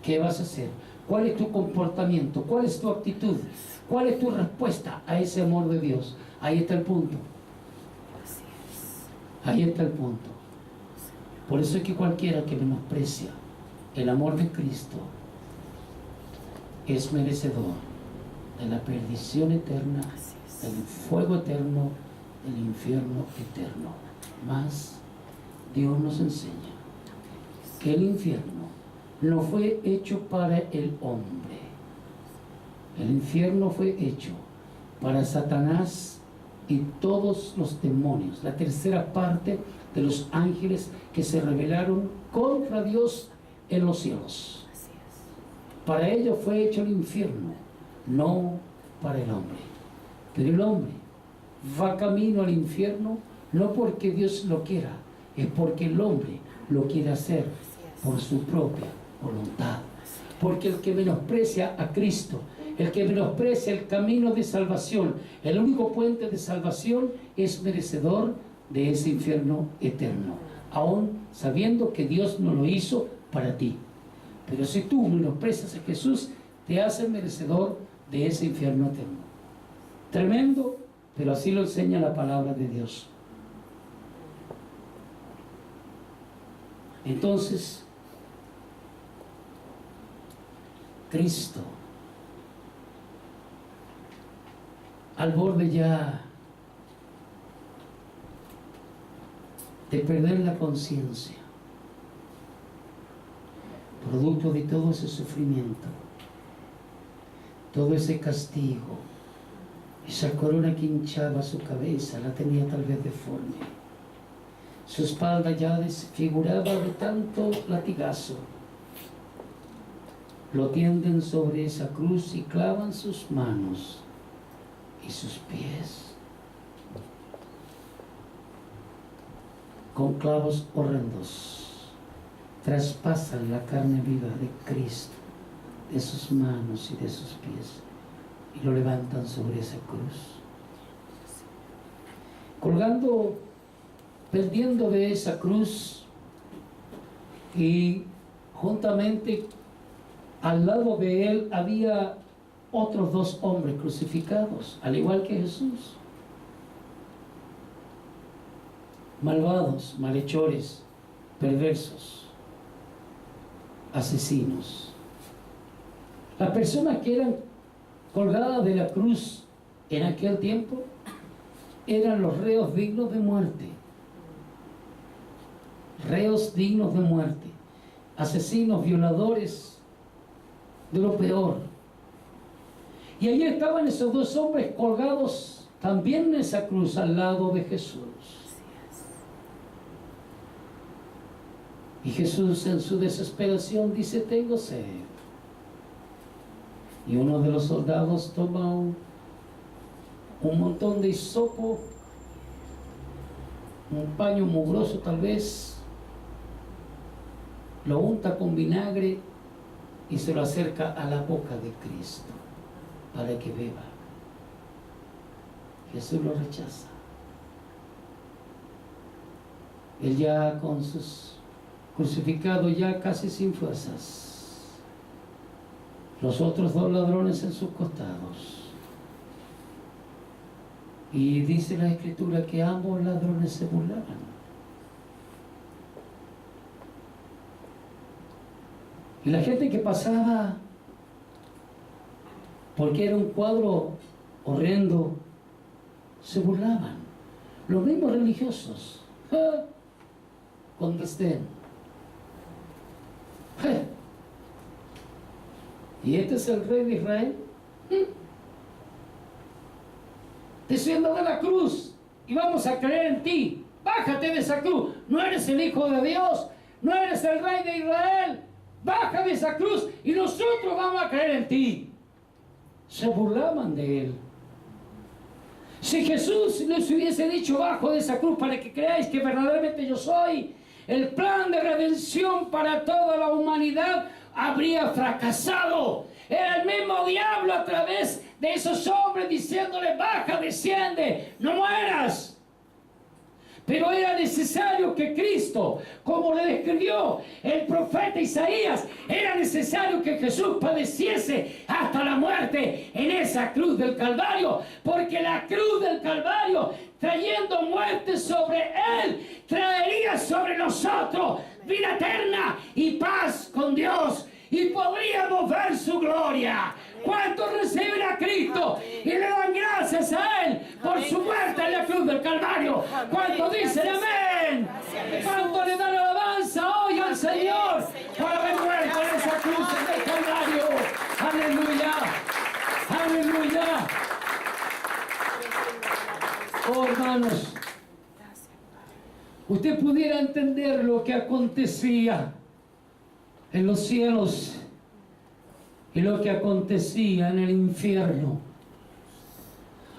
[SPEAKER 1] ¿Qué vas a hacer? ¿Cuál es tu comportamiento? ¿Cuál es tu actitud? ¿Cuál es tu respuesta a ese amor de Dios? Ahí está el punto. Ahí está el punto. Por eso es que cualquiera que menosprecia el amor de Cristo es merecedor de la perdición eterna, del fuego eterno, del infierno eterno. Mas Dios nos enseña que el infierno no fue hecho para el hombre. El infierno fue hecho para Satanás y todos los demonios, la tercera parte de los ángeles que se rebelaron contra Dios en los cielos. Para ellos fue hecho el infierno, no para el hombre. Pero el hombre va camino al infierno no porque Dios lo quiera, es porque el hombre lo quiere hacer por su propia voluntad. Porque el que menosprecia a Cristo, el que menosprecia el camino de salvación, el único puente de salvación, es merecedor de ese infierno eterno, aún sabiendo que Dios no lo hizo para ti. Pero si tú menosprecias a Jesús, te hace merecedor de ese infierno eterno. Tremendo, pero así lo enseña la palabra de Dios. Entonces, Cristo, al borde ya de perder la conciencia, producto de todo ese sufrimiento, todo ese castigo, esa corona que hinchaba su cabeza, la tenía tal vez deforme. Su espalda ya desfiguraba de tanto latigazo. Lo tienden sobre esa cruz y clavan sus manos y sus pies con clavos horrendos. Traspasan la carne viva de Cristo, de sus manos y de sus pies, y lo levantan sobre esa cruz. Colgando, pendiendo de esa cruz, Y juntamente al lado de él había otros 2 hombres crucificados, al igual que Jesús. Malvados, malhechores, perversos, asesinos. Las personas que eran colgadas de la cruz en aquel tiempo eran los reos dignos de muerte. Reos dignos de muerte. Asesinos, violadores, de lo peor. Y allí estaban esos 2 hombres colgados también en esa cruz al lado de Jesús. Y Jesús en su desesperación dice: tengo sed. Y uno de los soldados toma un montón de hisopo, un paño mugroso tal vez, lo unta con vinagre y se lo acerca a la boca de Cristo para que beba. Jesús lo rechaza. Él ya con sus crucificados, ya casi sin fuerzas. Los otros 2 ladrones en sus costados. Y dice la Escritura que ambos ladrones se burlaban. Y la gente que pasaba, porque era un cuadro horrendo, se burlaban. Los mismos religiosos, con desdén. ¿Y este es el rey de Israel? Descienda de la cruz y vamos a creer en ti. Bájate de esa cruz. No eres el Hijo de Dios, no eres el rey de Israel. Baja de esa cruz y nosotros vamos a creer en ti. Se burlaban de él. Si Jesús les hubiese dicho: bajo de esa cruz para que creáis que verdaderamente yo soy, el plan de redención para toda la humanidad habría fracasado. Era el mismo diablo a través de esos hombres diciéndole: baja, desciende, no mueras. Pero era necesario que Cristo, como le describió el profeta Isaías, era necesario que Jesús padeciese hasta la muerte en esa cruz del Calvario, porque la cruz del Calvario, trayendo muerte sobre él, traería sobre nosotros vida eterna y paz con Dios, y podríamos ver su gloria. ¿Cuántos reciben a Cristo y le dan gracias a Él por su muerte en la cruz del Calvario? ¿Cuántos dicen amén? ¿Cuántos le dan alabanza hoy al Señor por haber muerto en esa cruz del Calvario? ¡Aleluya! ¡Aleluya! Oh, hermanos, usted pudiera entender lo que acontecía en los cielos y lo que acontecía en el infierno.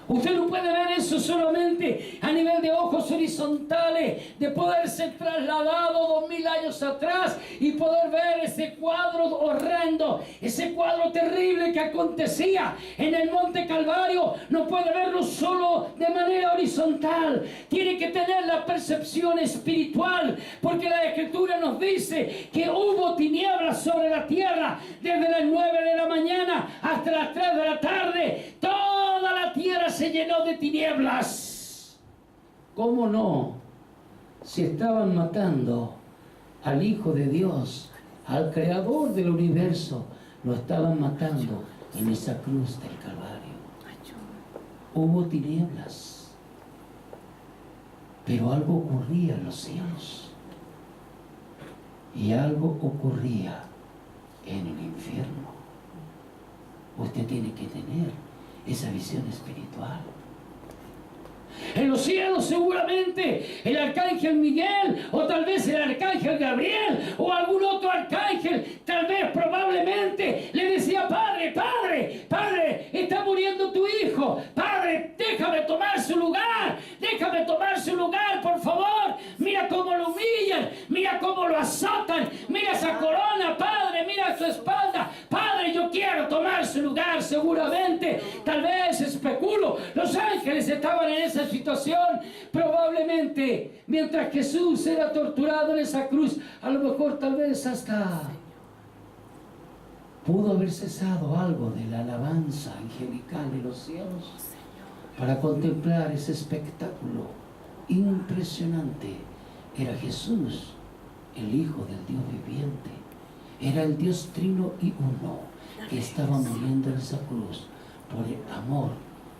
[SPEAKER 1] Usted no puede ver eso solamente a nivel de ojos horizontales, de poder ser trasladado 2000 años atrás y poder ver ese cuadro horrendo, ese cuadro terrible que acontecía en el Monte Calvario. No puede verlo solo de manera horizontal. Tiene que tener la percepción espiritual, porque la Escritura nos dice que hubo tinieblas sobre la tierra desde las 9 de la mañana hasta las 3 de la tarde. Toda la tierra se llenó de tinieblas. ¿Cómo no? Si estaban matando al Hijo de Dios, al Creador del universo, lo estaban matando en esa cruz del Calvario. Hubo tinieblas, pero algo ocurría en los cielos y algo ocurría en el infierno. Usted tiene que tener esa visión espiritual. En los cielos seguramente el arcángel Miguel, o tal vez el arcángel Gabriel, o algún otro arcángel, tal vez probablemente le decía: Padre, Padre, Padre, está muriendo tu hijo. Padre, déjame tomar su lugar, déjame tomar su lugar, por favor. Mira cómo lo humillan, mira cómo lo azotan, mira esa corona, Padre, mira su espalda. Padre, yo quiero tomar su lugar. Seguramente, tal vez especulo, los ángeles estaban en esa situación, probablemente mientras Jesús era torturado en esa cruz, a lo mejor tal vez hasta pudo haber cesado algo de la alabanza angelical en los cielos para contemplar ese espectáculo impresionante. Era Jesús, el Hijo del Dios viviente. Era el Dios trino y uno que estaba muriendo en esa cruz por el amor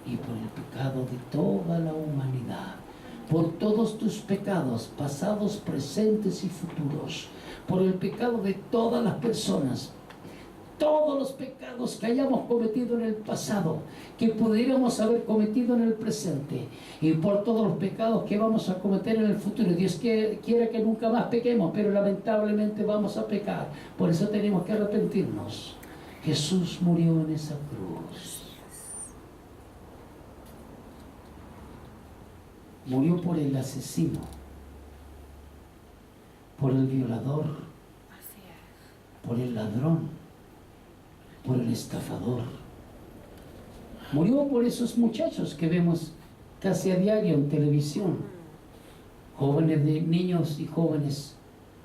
[SPEAKER 1] y por el pecado de toda la humanidad, por todos tus pecados pasados, presentes y futuros, por el pecado de todas las personas, todos los pecados que hayamos cometido en el pasado, que pudiéramos haber cometido en el presente, y por todos los pecados que vamos a cometer en el futuro. Dios quiera que nunca más pequemos, pero lamentablemente vamos a pecar. Por eso tenemos que arrepentirnos. Jesús murió en esa cruz. Murió por el asesino, por el violador, por el ladrón, por el estafador. Murió por esos muchachos que vemos casi a diario en televisión, jóvenes, de niños y jóvenes,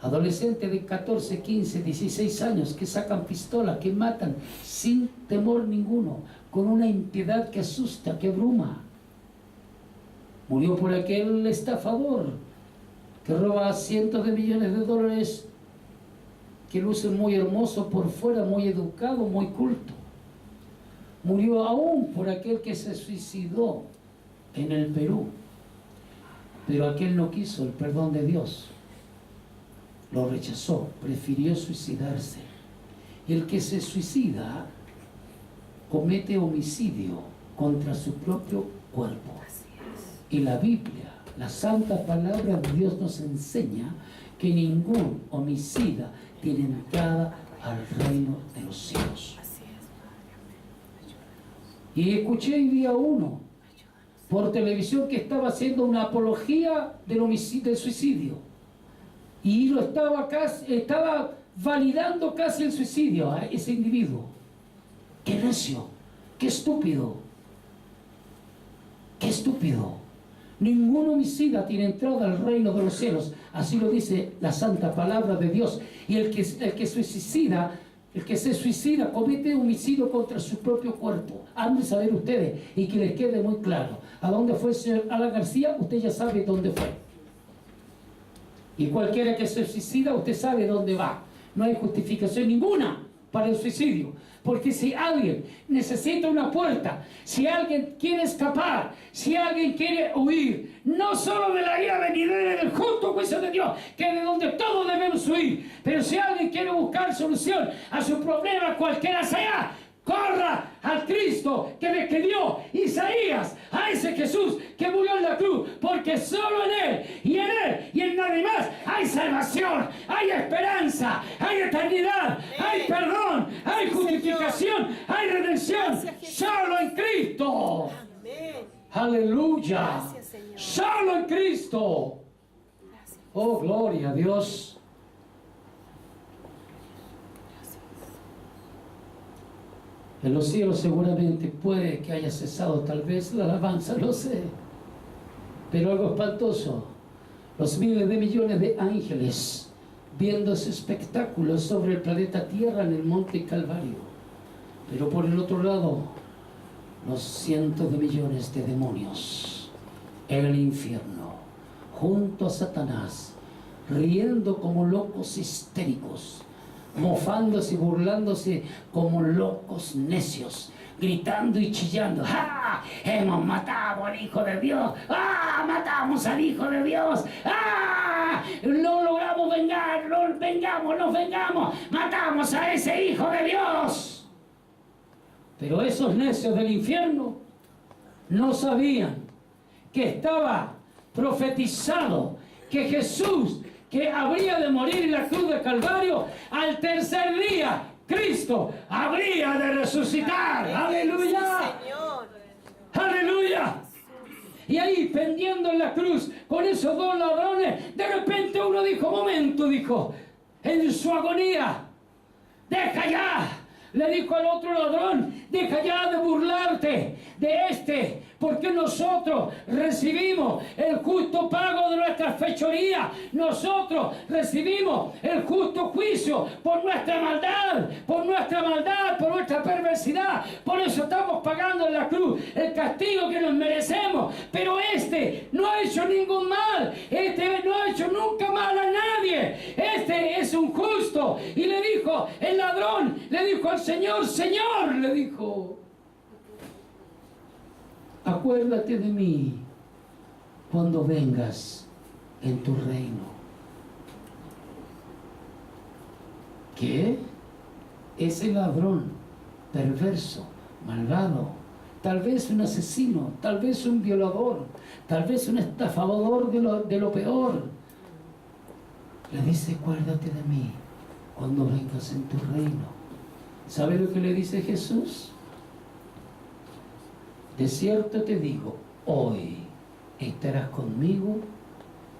[SPEAKER 1] adolescentes de 14, 15, 16 años que sacan pistola, que matan sin temor ninguno, con una impiedad que asusta, que abruma. Murió por aquel estafador que roba cientos de millones de dólares, que luce muy hermoso por fuera, muy educado, muy culto. Murió aún por aquel que se suicidó en el Perú, pero aquel no quiso el perdón de Dios, lo rechazó, prefirió suicidarse. Y el que se suicida comete homicidio contra su propio cuerpo. Y la Biblia, la santa palabra de Dios, nos enseña que ningún homicida tiene entrada al reino de los cielos. Y escuché y vi a uno por televisión que estaba haciendo una apología del homicidio, del suicidio, y lo estaba validando casi el suicidio a ese individuo. ¡Qué necio! ¡Qué estúpido! ¡Qué estúpido! Ningún homicida tiene entrada al reino de los cielos. Así lo dice la santa palabra de Dios. Y el que se suicida comete homicidio contra su propio cuerpo. Han de saber ustedes, y que les quede muy claro. ¿A dónde fue el señor Alan García? Usted ya sabe dónde fue. Y cualquiera que se suicida, usted sabe dónde va. No hay justificación ninguna para el suicidio. Porque si alguien necesita una puerta, si alguien quiere escapar, si alguien quiere huir, no solo de la ira venidera del justo juicio de Dios, que es de donde todos debemos huir, pero si alguien quiere buscar solución a su problema, cualquiera sea, corra al Cristo que describió Isaías, a ese Jesús que murió en la cruz, porque solo en Él y en nadie más hay salvación, hay esperanza, hay eternidad, hay perdón, hay justificación, hay redención, solo en Cristo. Aleluya, solo en Cristo. Oh, gloria a Dios. En los cielos seguramente puede que haya cesado tal vez la alabanza, no sé. Pero algo espantoso, los miles de millones de ángeles viendo ese espectáculo sobre el planeta Tierra en el monte Calvario. Pero por el otro lado, los cientos de millones de demonios en el infierno, junto a Satanás, riendo como locos histéricos, mofándose y burlándose como locos necios, gritando y chillando. ¡Ah! ¡Hemos matado al Hijo de Dios! ¡Ah! ¡Matamos al Hijo de Dios! ¡Ah! ¡No logramos vengar! ¡No vengamos! ¡Matamos a ese Hijo de Dios! Pero esos necios del infierno no sabían que estaba profetizado que Jesús, que habría de morir en la cruz de Calvario, al tercer día Cristo habría de resucitar. ¡Aleluya!
[SPEAKER 2] Sí, Señor.
[SPEAKER 1] ¡Aleluya! Y ahí, pendiendo en la cruz, con esos dos ladrones, de repente uno dijo, momento, dijo, en su agonía, deja ya. Le dijo al otro ladrón, deja ya de burlarte de este, porque nosotros recibimos el justo pago de nuestras fechorías. Nosotros recibimos el justo juicio por nuestra maldad, por nuestra perversidad. Por eso estamos pagando en la cruz el castigo que nos merecemos. Pero este no ha hecho ningún mal. Este no ha hecho nunca mal a nadie. Este es un justo. Y le dijo el ladrón, le dijo al Señor, Señor, le dijo, acuérdate de mí cuando vengas en tu reino. ¿Qué? Ese ladrón perverso, malvado, tal vez un asesino, tal vez un violador, tal vez un estafador de lo peor, le dice, acuérdate de mí cuando vengas en tu reino. ¿Sabe lo que le dice Jesús? De cierto te digo, hoy estarás conmigo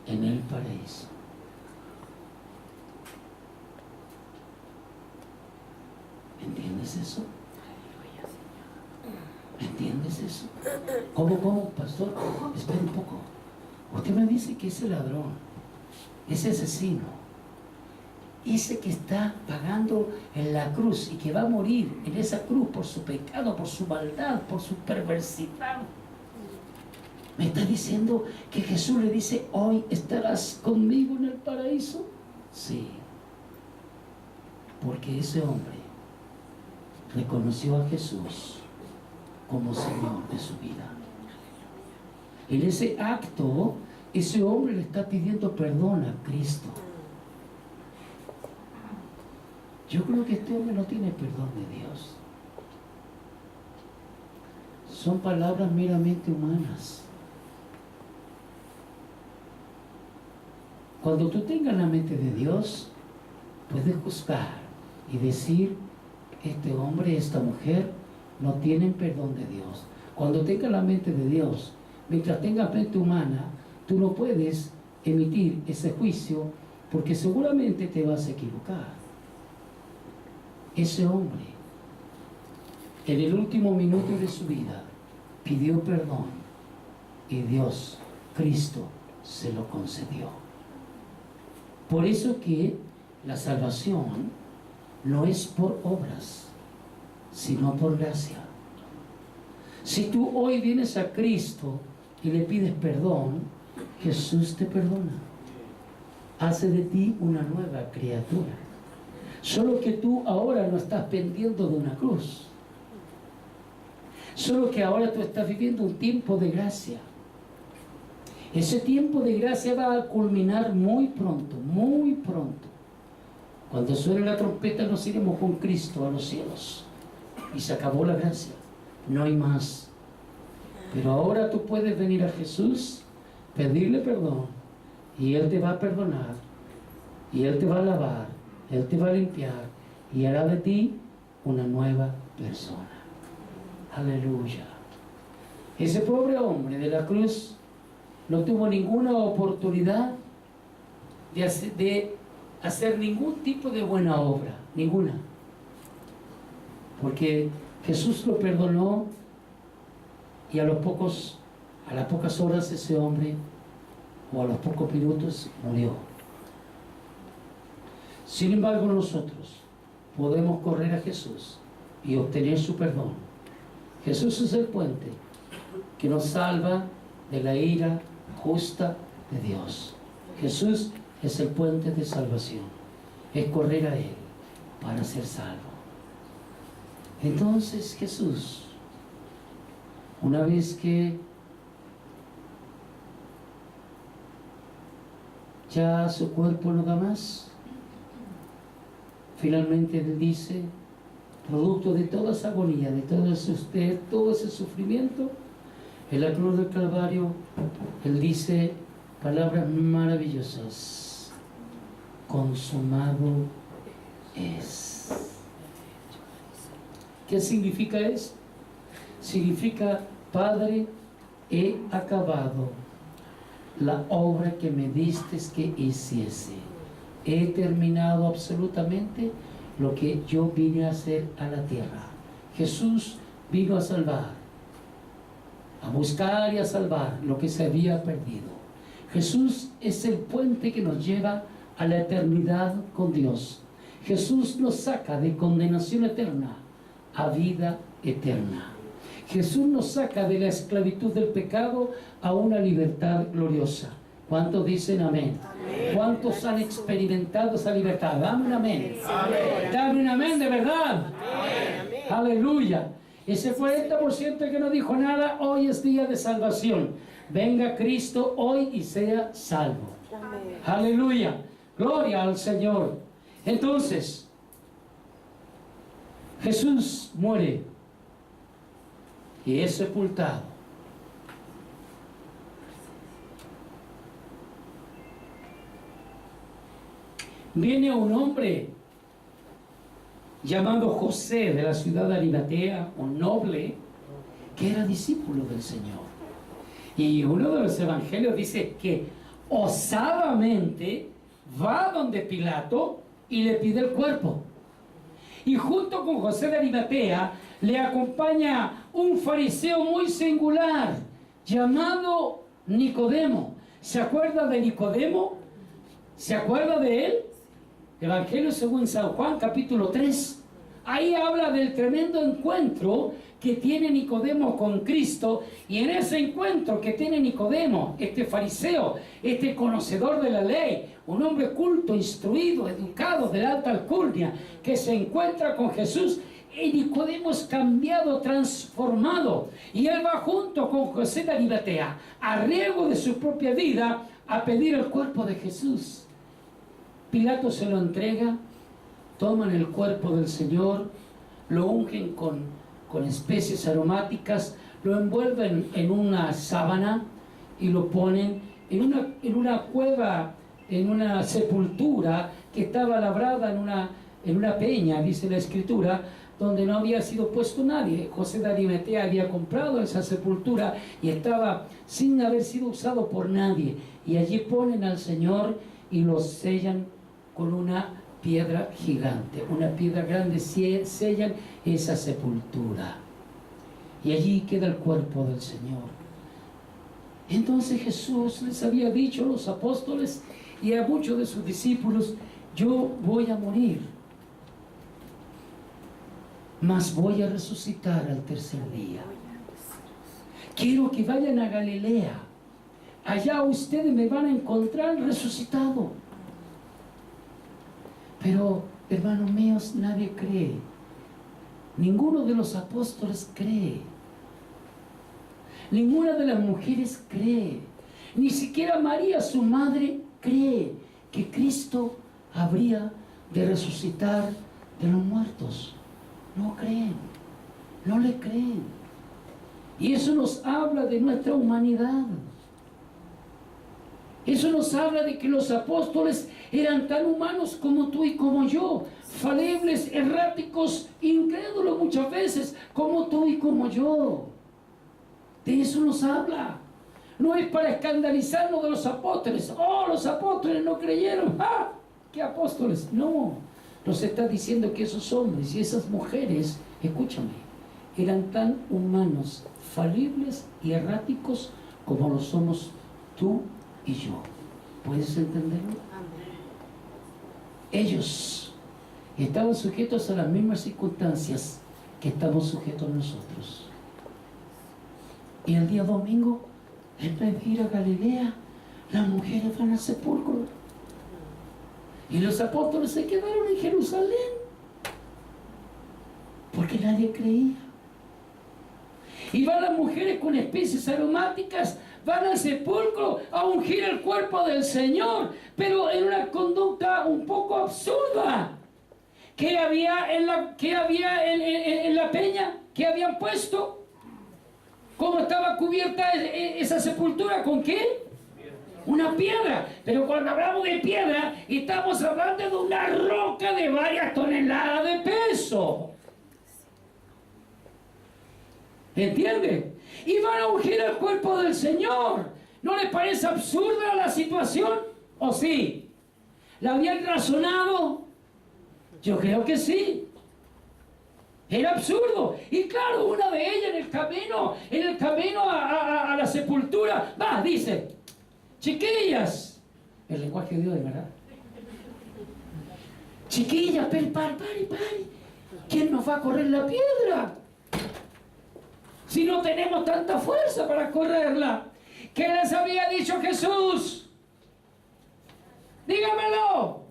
[SPEAKER 1] en el paraíso. ¿Entiendes eso? ¿Entiendes eso? ¿Cómo, pastor? Espera un poco. Usted me dice que ese ladrón, ese asesino, ese que está pagando en la cruz y que va a morir en esa cruz por su pecado, por su maldad, por su perversidad, ¿me está diciendo que Jesús le dice, hoy estarás conmigo en el paraíso? Sí. Porque ese hombre reconoció a Jesús como Señor de su vida. En ese acto, ese hombre le está pidiendo perdón a Cristo. Yo creo que este hombre no tiene perdón de Dios. Son palabras meramente humanas. Cuando tú tengas la mente de Dios, puedes juzgar y decir, este hombre, esta mujer, no tienen perdón de Dios. Cuando tengas la mente de Dios, mientras tengas mente humana, tú no puedes emitir ese juicio porque seguramente te vas a equivocar. Ese hombre, en el último minuto de su vida, pidió perdón y Dios, Cristo, se lo concedió. Por eso que la salvación no es por obras, sino por gracia. Si tú hoy vienes a Cristo y le pides perdón, Jesús te perdona. Hace de ti una nueva criatura. Solo que tú ahora no estás pendiendo de una cruz. Solo que ahora tú estás viviendo un tiempo de gracia. Ese tiempo de gracia va a culminar muy pronto, muy pronto. Cuando suene la trompeta nos iremos con Cristo a los cielos. Y se acabó la gracia. No hay más. Pero ahora tú puedes venir a Jesús, pedirle perdón, y Él te va a perdonar, y Él te va a lavar, Él te va a limpiar, y hará de ti una nueva persona. Aleluya. Ese pobre hombre de la cruz no tuvo ninguna oportunidad de hacer ningún tipo de buena obra, ninguna. Porque Jesús lo perdonó y a las pocas horas ese hombre, o a los pocos minutos, murió. Sin embargo, nosotros podemos correr a Jesús y obtener su perdón. Jesús es el puente que nos salva de la ira justa de Dios. Jesús es el puente de salvación. Es correr a Él para ser salvo. Entonces Jesús, una vez que ya su cuerpo no da más, finalmente Él dice, producto de toda esa agonía, de todo ese sufrimiento, en la cruz del Calvario, Él dice palabras maravillosas: consumado es. ¿Qué significa eso? Significa, Padre, he acabado la obra que me diste que hiciese. He terminado absolutamente lo que yo vine a hacer a la tierra. Jesús vino a salvar a buscar y a salvar lo que se había perdido. Jesús es el puente que nos lleva a la eternidad con Dios. Jesús nos saca de condenación eterna a vida eterna. Jesús nos saca de la esclavitud del pecado a una libertad gloriosa. ¿Cuántos dicen amén?
[SPEAKER 2] Amén.
[SPEAKER 1] ¿Cuántos han experimentado esa libertad? Dame un amén.
[SPEAKER 2] Amén.
[SPEAKER 1] Dame un amén de verdad.
[SPEAKER 2] Amén.
[SPEAKER 1] Aleluya. Ese 40% que no dijo nada, hoy es día de salvación. Venga Cristo hoy y sea salvo.
[SPEAKER 2] Amén.
[SPEAKER 1] Aleluya. Gloria al Señor. Entonces, Jesús muere y es sepultado. Viene un hombre llamado José de la ciudad de Arimatea, un noble que era discípulo del Señor. Y uno de los evangelios dice que osadamente va donde Pilato y le pide el cuerpo. Y junto con José de Arimatea le acompaña un fariseo muy singular llamado Nicodemo. ¿Se acuerda de Nicodemo? ¿Se acuerda de él? Evangelio según San Juan, capítulo 3. Ahí habla del tremendo encuentro que tiene Nicodemo con Cristo, y en ese encuentro que tiene Nicodemo, este fariseo, este conocedor de la ley, un hombre culto, instruido, educado, de la alta alcurnia, que se encuentra con Jesús, y Nicodemo es cambiado, transformado, y él va junto con José de Arimatea, a riesgo de su propia vida, a pedir el cuerpo de Jesús. Pilato se lo entrega, toman el cuerpo del Señor, lo ungen con especies aromáticas, lo envuelven en una sábana y lo ponen en una cueva, en una sepultura que estaba labrada en una peña, dice la Escritura, donde no había sido puesto nadie. José de Arimatea había comprado esa sepultura y estaba sin haber sido usado por nadie. Y allí ponen al Señor y lo sellan con una piedra gigante, una piedra grande, sellan esa sepultura. Y allí queda el cuerpo del Señor. Entonces Jesús les había dicho a los apóstoles y a muchos de sus discípulos: yo voy a morir, mas voy a resucitar al tercer día. Quiero que vayan a Galilea. Allá ustedes me van a encontrar resucitado. Pero, hermanos míos, nadie cree. Ninguno de los apóstoles cree. Ninguna de las mujeres cree. Ni siquiera María, su madre, cree que Cristo habría de resucitar de los muertos. No creen. No le creen. Y eso nos habla de nuestra humanidad. Eso nos habla de que los apóstoles eran tan humanos como tú y como yo, falibles, erráticos, incrédulos muchas veces, como tú y como yo. De eso nos habla. No es para escandalizarnos de los apóstoles. Oh, los apóstoles no creyeron. ¡Ah! ¿Qué apóstoles? No. Nos está diciendo que esos hombres y esas mujeres, escúchame, eran tan humanos, falibles y erráticos como lo somos tú y yo. ¿Puedes entenderlo? Ellos estaban sujetos a las mismas circunstancias que estamos sujetos nosotros. Y el día domingo, en vez de ir a Galilea, las mujeres van al sepulcro. Y los apóstoles se quedaron en Jerusalén, porque nadie creía. Y van las mujeres con especies aromáticas, van al sepulcro a ungir el cuerpo del Señor, pero en una conducta un poco absurda. ¿Qué había en la peña? ¿Qué habían puesto? ¿Cómo estaba cubierta esa sepultura? ¿Con qué? Una piedra. Pero cuando hablamos de piedra, estamos hablando de una roca de varias toneladas de peso. ¿Entiende? Y van a ungir el cuerpo del Señor. ¿No les parece absurda la situación? ¿O sí? ¿La habían razonado? Yo creo que sí. Era absurdo. Y claro, una de ellas en el camino a la sepultura, dice, chiquillas, el lenguaje de Dios, de verdad. Chiquillas, pare. ¿Quién nos va a correr la piedra? Si no tenemos tanta fuerza para correrla. ¿Qué les había dicho Jesús? Dígamelo.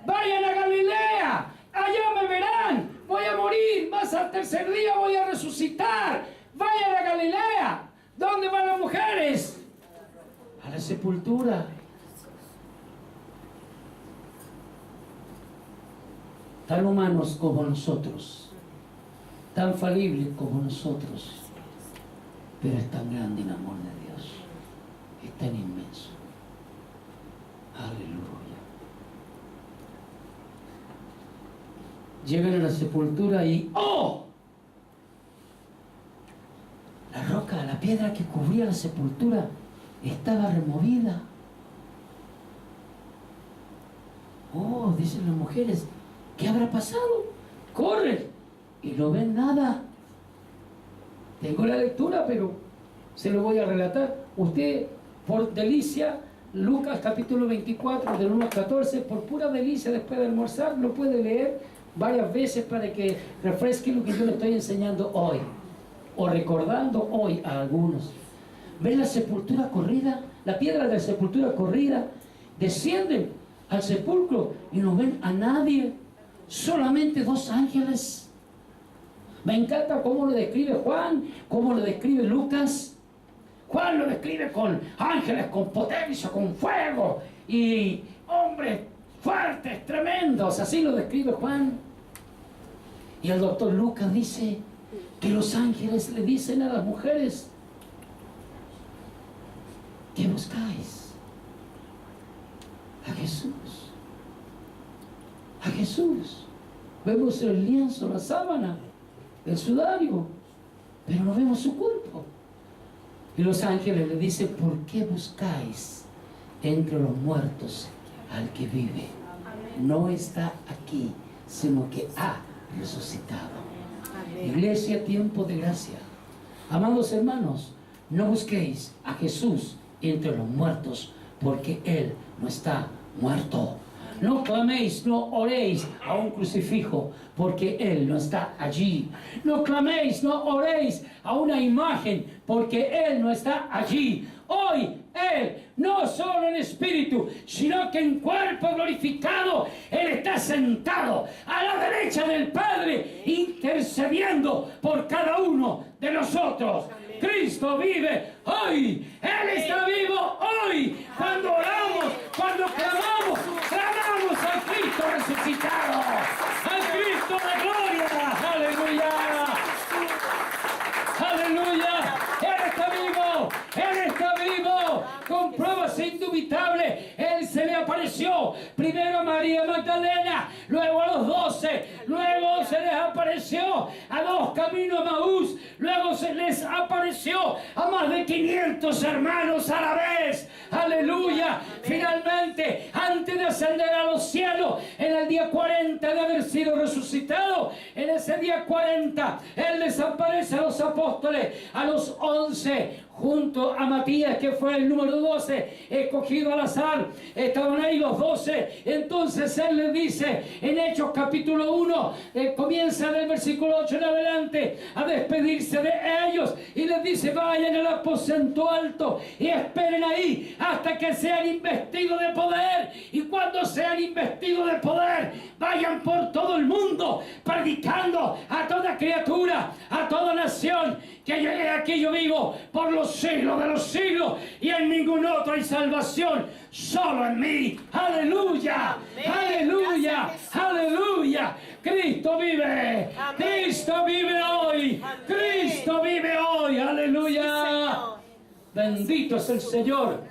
[SPEAKER 1] Vayan a Galilea. Allá me verán. Voy a morir. Más al tercer día voy a resucitar. Vayan a Galilea. ¿Dónde van las mujeres? A la sepultura. Tan humanos como nosotros, tan falibles como nosotros, pero es tan grande el amor de Dios, es tan inmenso. Aleluya. Llegan a la sepultura y ¡oh! La roca, la piedra que cubría la sepultura estaba removida. Oh, dicen las mujeres, ¿qué habrá pasado? Corren y no ven nada. Tengo la lectura, pero se lo voy a relatar. Usted, por delicia, Lucas capítulo 24, del 1 al 14, por pura delicia después de almorzar, lo puede leer varias veces para que refresque lo que yo le estoy enseñando hoy, o recordando hoy a algunos. ¿Ven la sepultura corrida? La piedra de la sepultura corrida. Descienden al sepulcro y no ven a nadie. Solamente 2 ángeles. Me encanta cómo lo describe Juan, cómo lo describe Lucas. Juan lo describe con ángeles, con potencia, con fuego y hombres fuertes, tremendos. Así lo describe Juan. Y el doctor Lucas dice que los ángeles le dicen a las mujeres: ¿qué buscáis? A Jesús. A Jesús. Vemos el lienzo, la sábana, el sudario, pero no vemos su cuerpo. Y los ángeles le dicen: ¿por qué buscáis entre los muertos al que vive? No está aquí, sino que ha resucitado. Iglesia, tiempo de gracia. Amados hermanos, no busquéis a Jesús entre los muertos, porque Él no está muerto. No claméis, no oréis a un crucifijo, porque Él no está allí. No claméis, no oréis a una imagen, porque Él no está allí. Hoy Él, no solo en espíritu, sino que en cuerpo glorificado, Él está sentado a la derecha del Padre, intercediendo por cada uno de nosotros. Cristo vive hoy. Él está vivo hoy. Cuando oramos, cuando clamamos al Cristo resucitado, al Cristo de gloria. Aleluya. Aleluya. Él está vivo. Él está vivo. Con pruebas indubitables. Él se le apareció primero a María Magdalena, luego a los 12, luego se les apareció a 2 caminos a Maús, luego se les apareció a más de 500 hermanos a la vez. Aleluya. Finalmente, antes de ascender a los cielos, en el día 40 de haber sido resucitado, en ese día 40, Él les aparece a los apóstoles, a los 11, junto a Matías, que fue el número 12, escogido al azar. Estaban ahí los 12. Entonces Él les dice en Hechos capítulo 1, comienza del versículo 8 en adelante a despedirse de ellos y les dice: vayan al aposento alto y esperen ahí hasta que sean investidos de poder. Y cuando sean investidos de poder, vayan por todo el mundo predicando a toda criatura, a toda nación, que llegué aquí yo vivo por los siglos de los siglos, y en ningún otro hay salvación, solo en mí. Aleluya. Amén. Aleluya. Aleluya. Cristo vive. Amén. Cristo vive hoy. Amén. Cristo vive hoy. Aleluya. Sí, bendito es el Señor.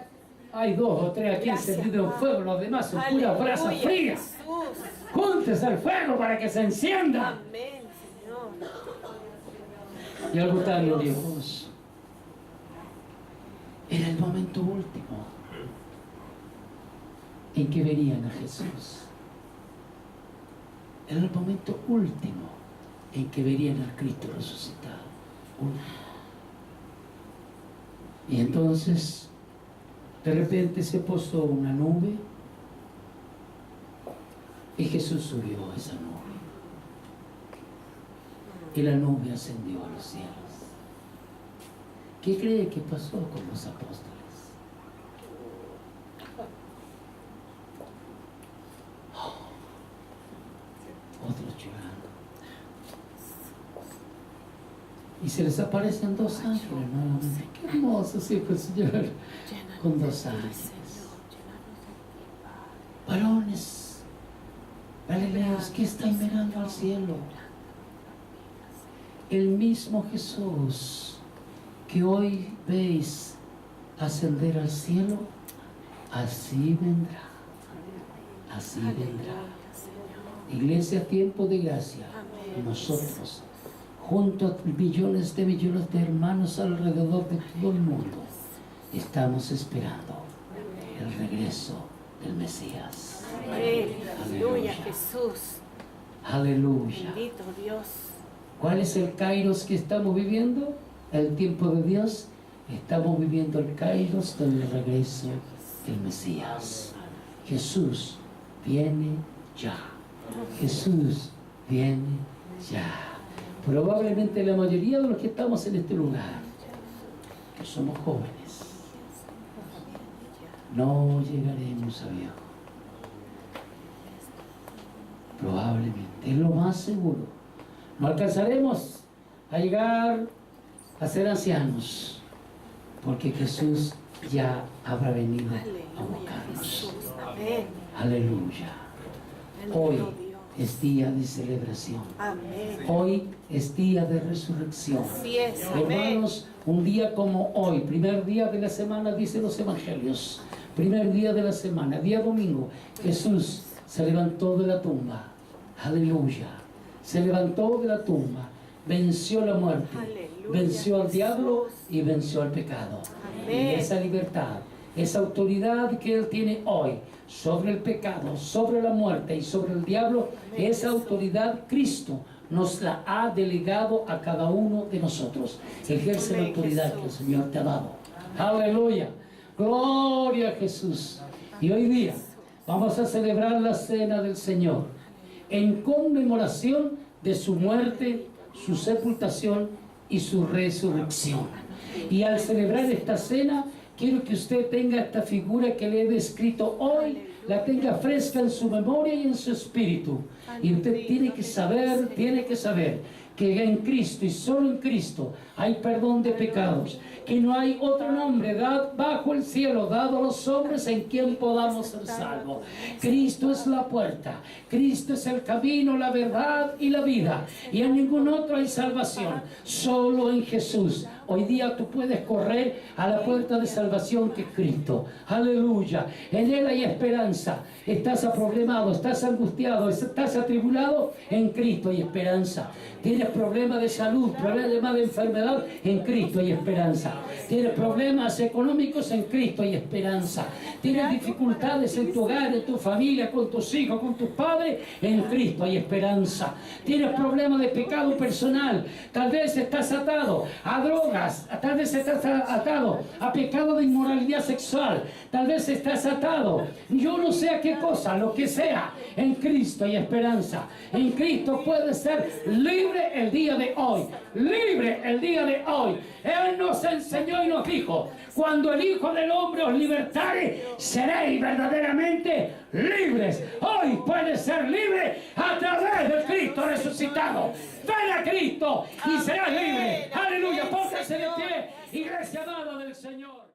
[SPEAKER 1] Hay 2 o 3 aquí encendidos en fuego, los demás son puras brasas frías. Júntese al fuego para que se encienda.
[SPEAKER 2] Amén, Señor.
[SPEAKER 1] Y algo tan glorioso. Era el momento último en que verían a Jesús. Era el momento último en que verían al Cristo resucitado. Y entonces, de repente se posó una nube y Jesús subió a esa nube. Y la nube ascendió a los cielos. ¿Qué cree que pasó con los apóstoles? Otros llorando. Y se les aparecen dos ángeles nuevamente. Qué hermoso siempre el Señor con dos ángeles. Varones galileos que están mirando al cielo. El mismo Jesús que hoy veis ascender al cielo, así vendrá. Así vendrá. Iglesia, tiempo de gracia. Nosotros, junto a millones de hermanos alrededor de todo el mundo, estamos esperando el regreso del Mesías.
[SPEAKER 2] Aleluya, Jesús.
[SPEAKER 1] Aleluya.
[SPEAKER 2] Bendito Dios.
[SPEAKER 1] ¿Cuál es el kairos que estamos viviendo? El tiempo de Dios. Estamos viviendo el kairos del regreso del Mesías. Jesús viene ya. Jesús viene ya. Probablemente la mayoría de los que estamos en este lugar, que somos jóvenes, no llegaremos a viejo. Probablemente, es lo más seguro. No alcanzaremos a llegar a ser ancianos, porque Jesús ya habrá venido a buscarnos. Aleluya. Hoy es día de celebración. Hoy es día de resurrección. Hermanos, un día como hoy, primer día de la semana, dicen los evangelios, primer día de la semana, día domingo, Jesús se levantó de la tumba. Aleluya. Se levantó de la tumba, venció la muerte, venció al diablo y venció al pecado. Y esa libertad, esa autoridad que Él tiene hoy sobre el pecado, sobre la muerte y sobre el diablo, esa autoridad Cristo nos la ha delegado a cada uno de nosotros. Ejerce la autoridad que el Señor te ha dado. Aleluya. Gloria a Jesús. Y hoy día vamos a celebrar la cena del Señor en conmemoración de su muerte, su sepultación y su resurrección. Y al celebrar esta cena, quiero que usted tenga esta figura que le he descrito hoy, la tenga fresca en su memoria y en su espíritu. Y usted tiene que saber que en Cristo y solo en Cristo hay perdón de pecados, que no hay otro nombre bajo el cielo dado a los hombres en quien podamos ser salvos. Cristo es la puerta, Cristo es el camino, la verdad y la vida, y en ningún otro hay salvación, solo en Jesús. Hoy día tú puedes correr a la puerta de salvación que es Cristo. Aleluya. En Él hay esperanza. Estás aproblemado, estás angustiado, estás atribulado. En Cristo hay esperanza. Tienes problemas de salud, problemas de enfermedad. En Cristo hay esperanza. Tienes problemas económicos. En Cristo hay esperanza. Tienes dificultades en tu hogar, en tu familia, con tus hijos, con tus padres. En Cristo hay esperanza. Tienes problemas de pecado personal. Tal vez estás atado a drogas. Tal vez estás atado a pecado de inmoralidad sexual. Tal vez estás atado, yo no sé a qué cosa, lo que sea. En Cristo hay esperanza. En Cristo puedes ser libre el día de hoy. Libre el día de hoy. Él nos enseñó y nos dijo: cuando el Hijo del Hombre os libertare, seréis verdaderamente libres. Hoy puedes ser libre a través del Cristo resucitado. Ven a Cristo y serás libre. Aleluya. Póngase de pie, iglesia amada del Señor.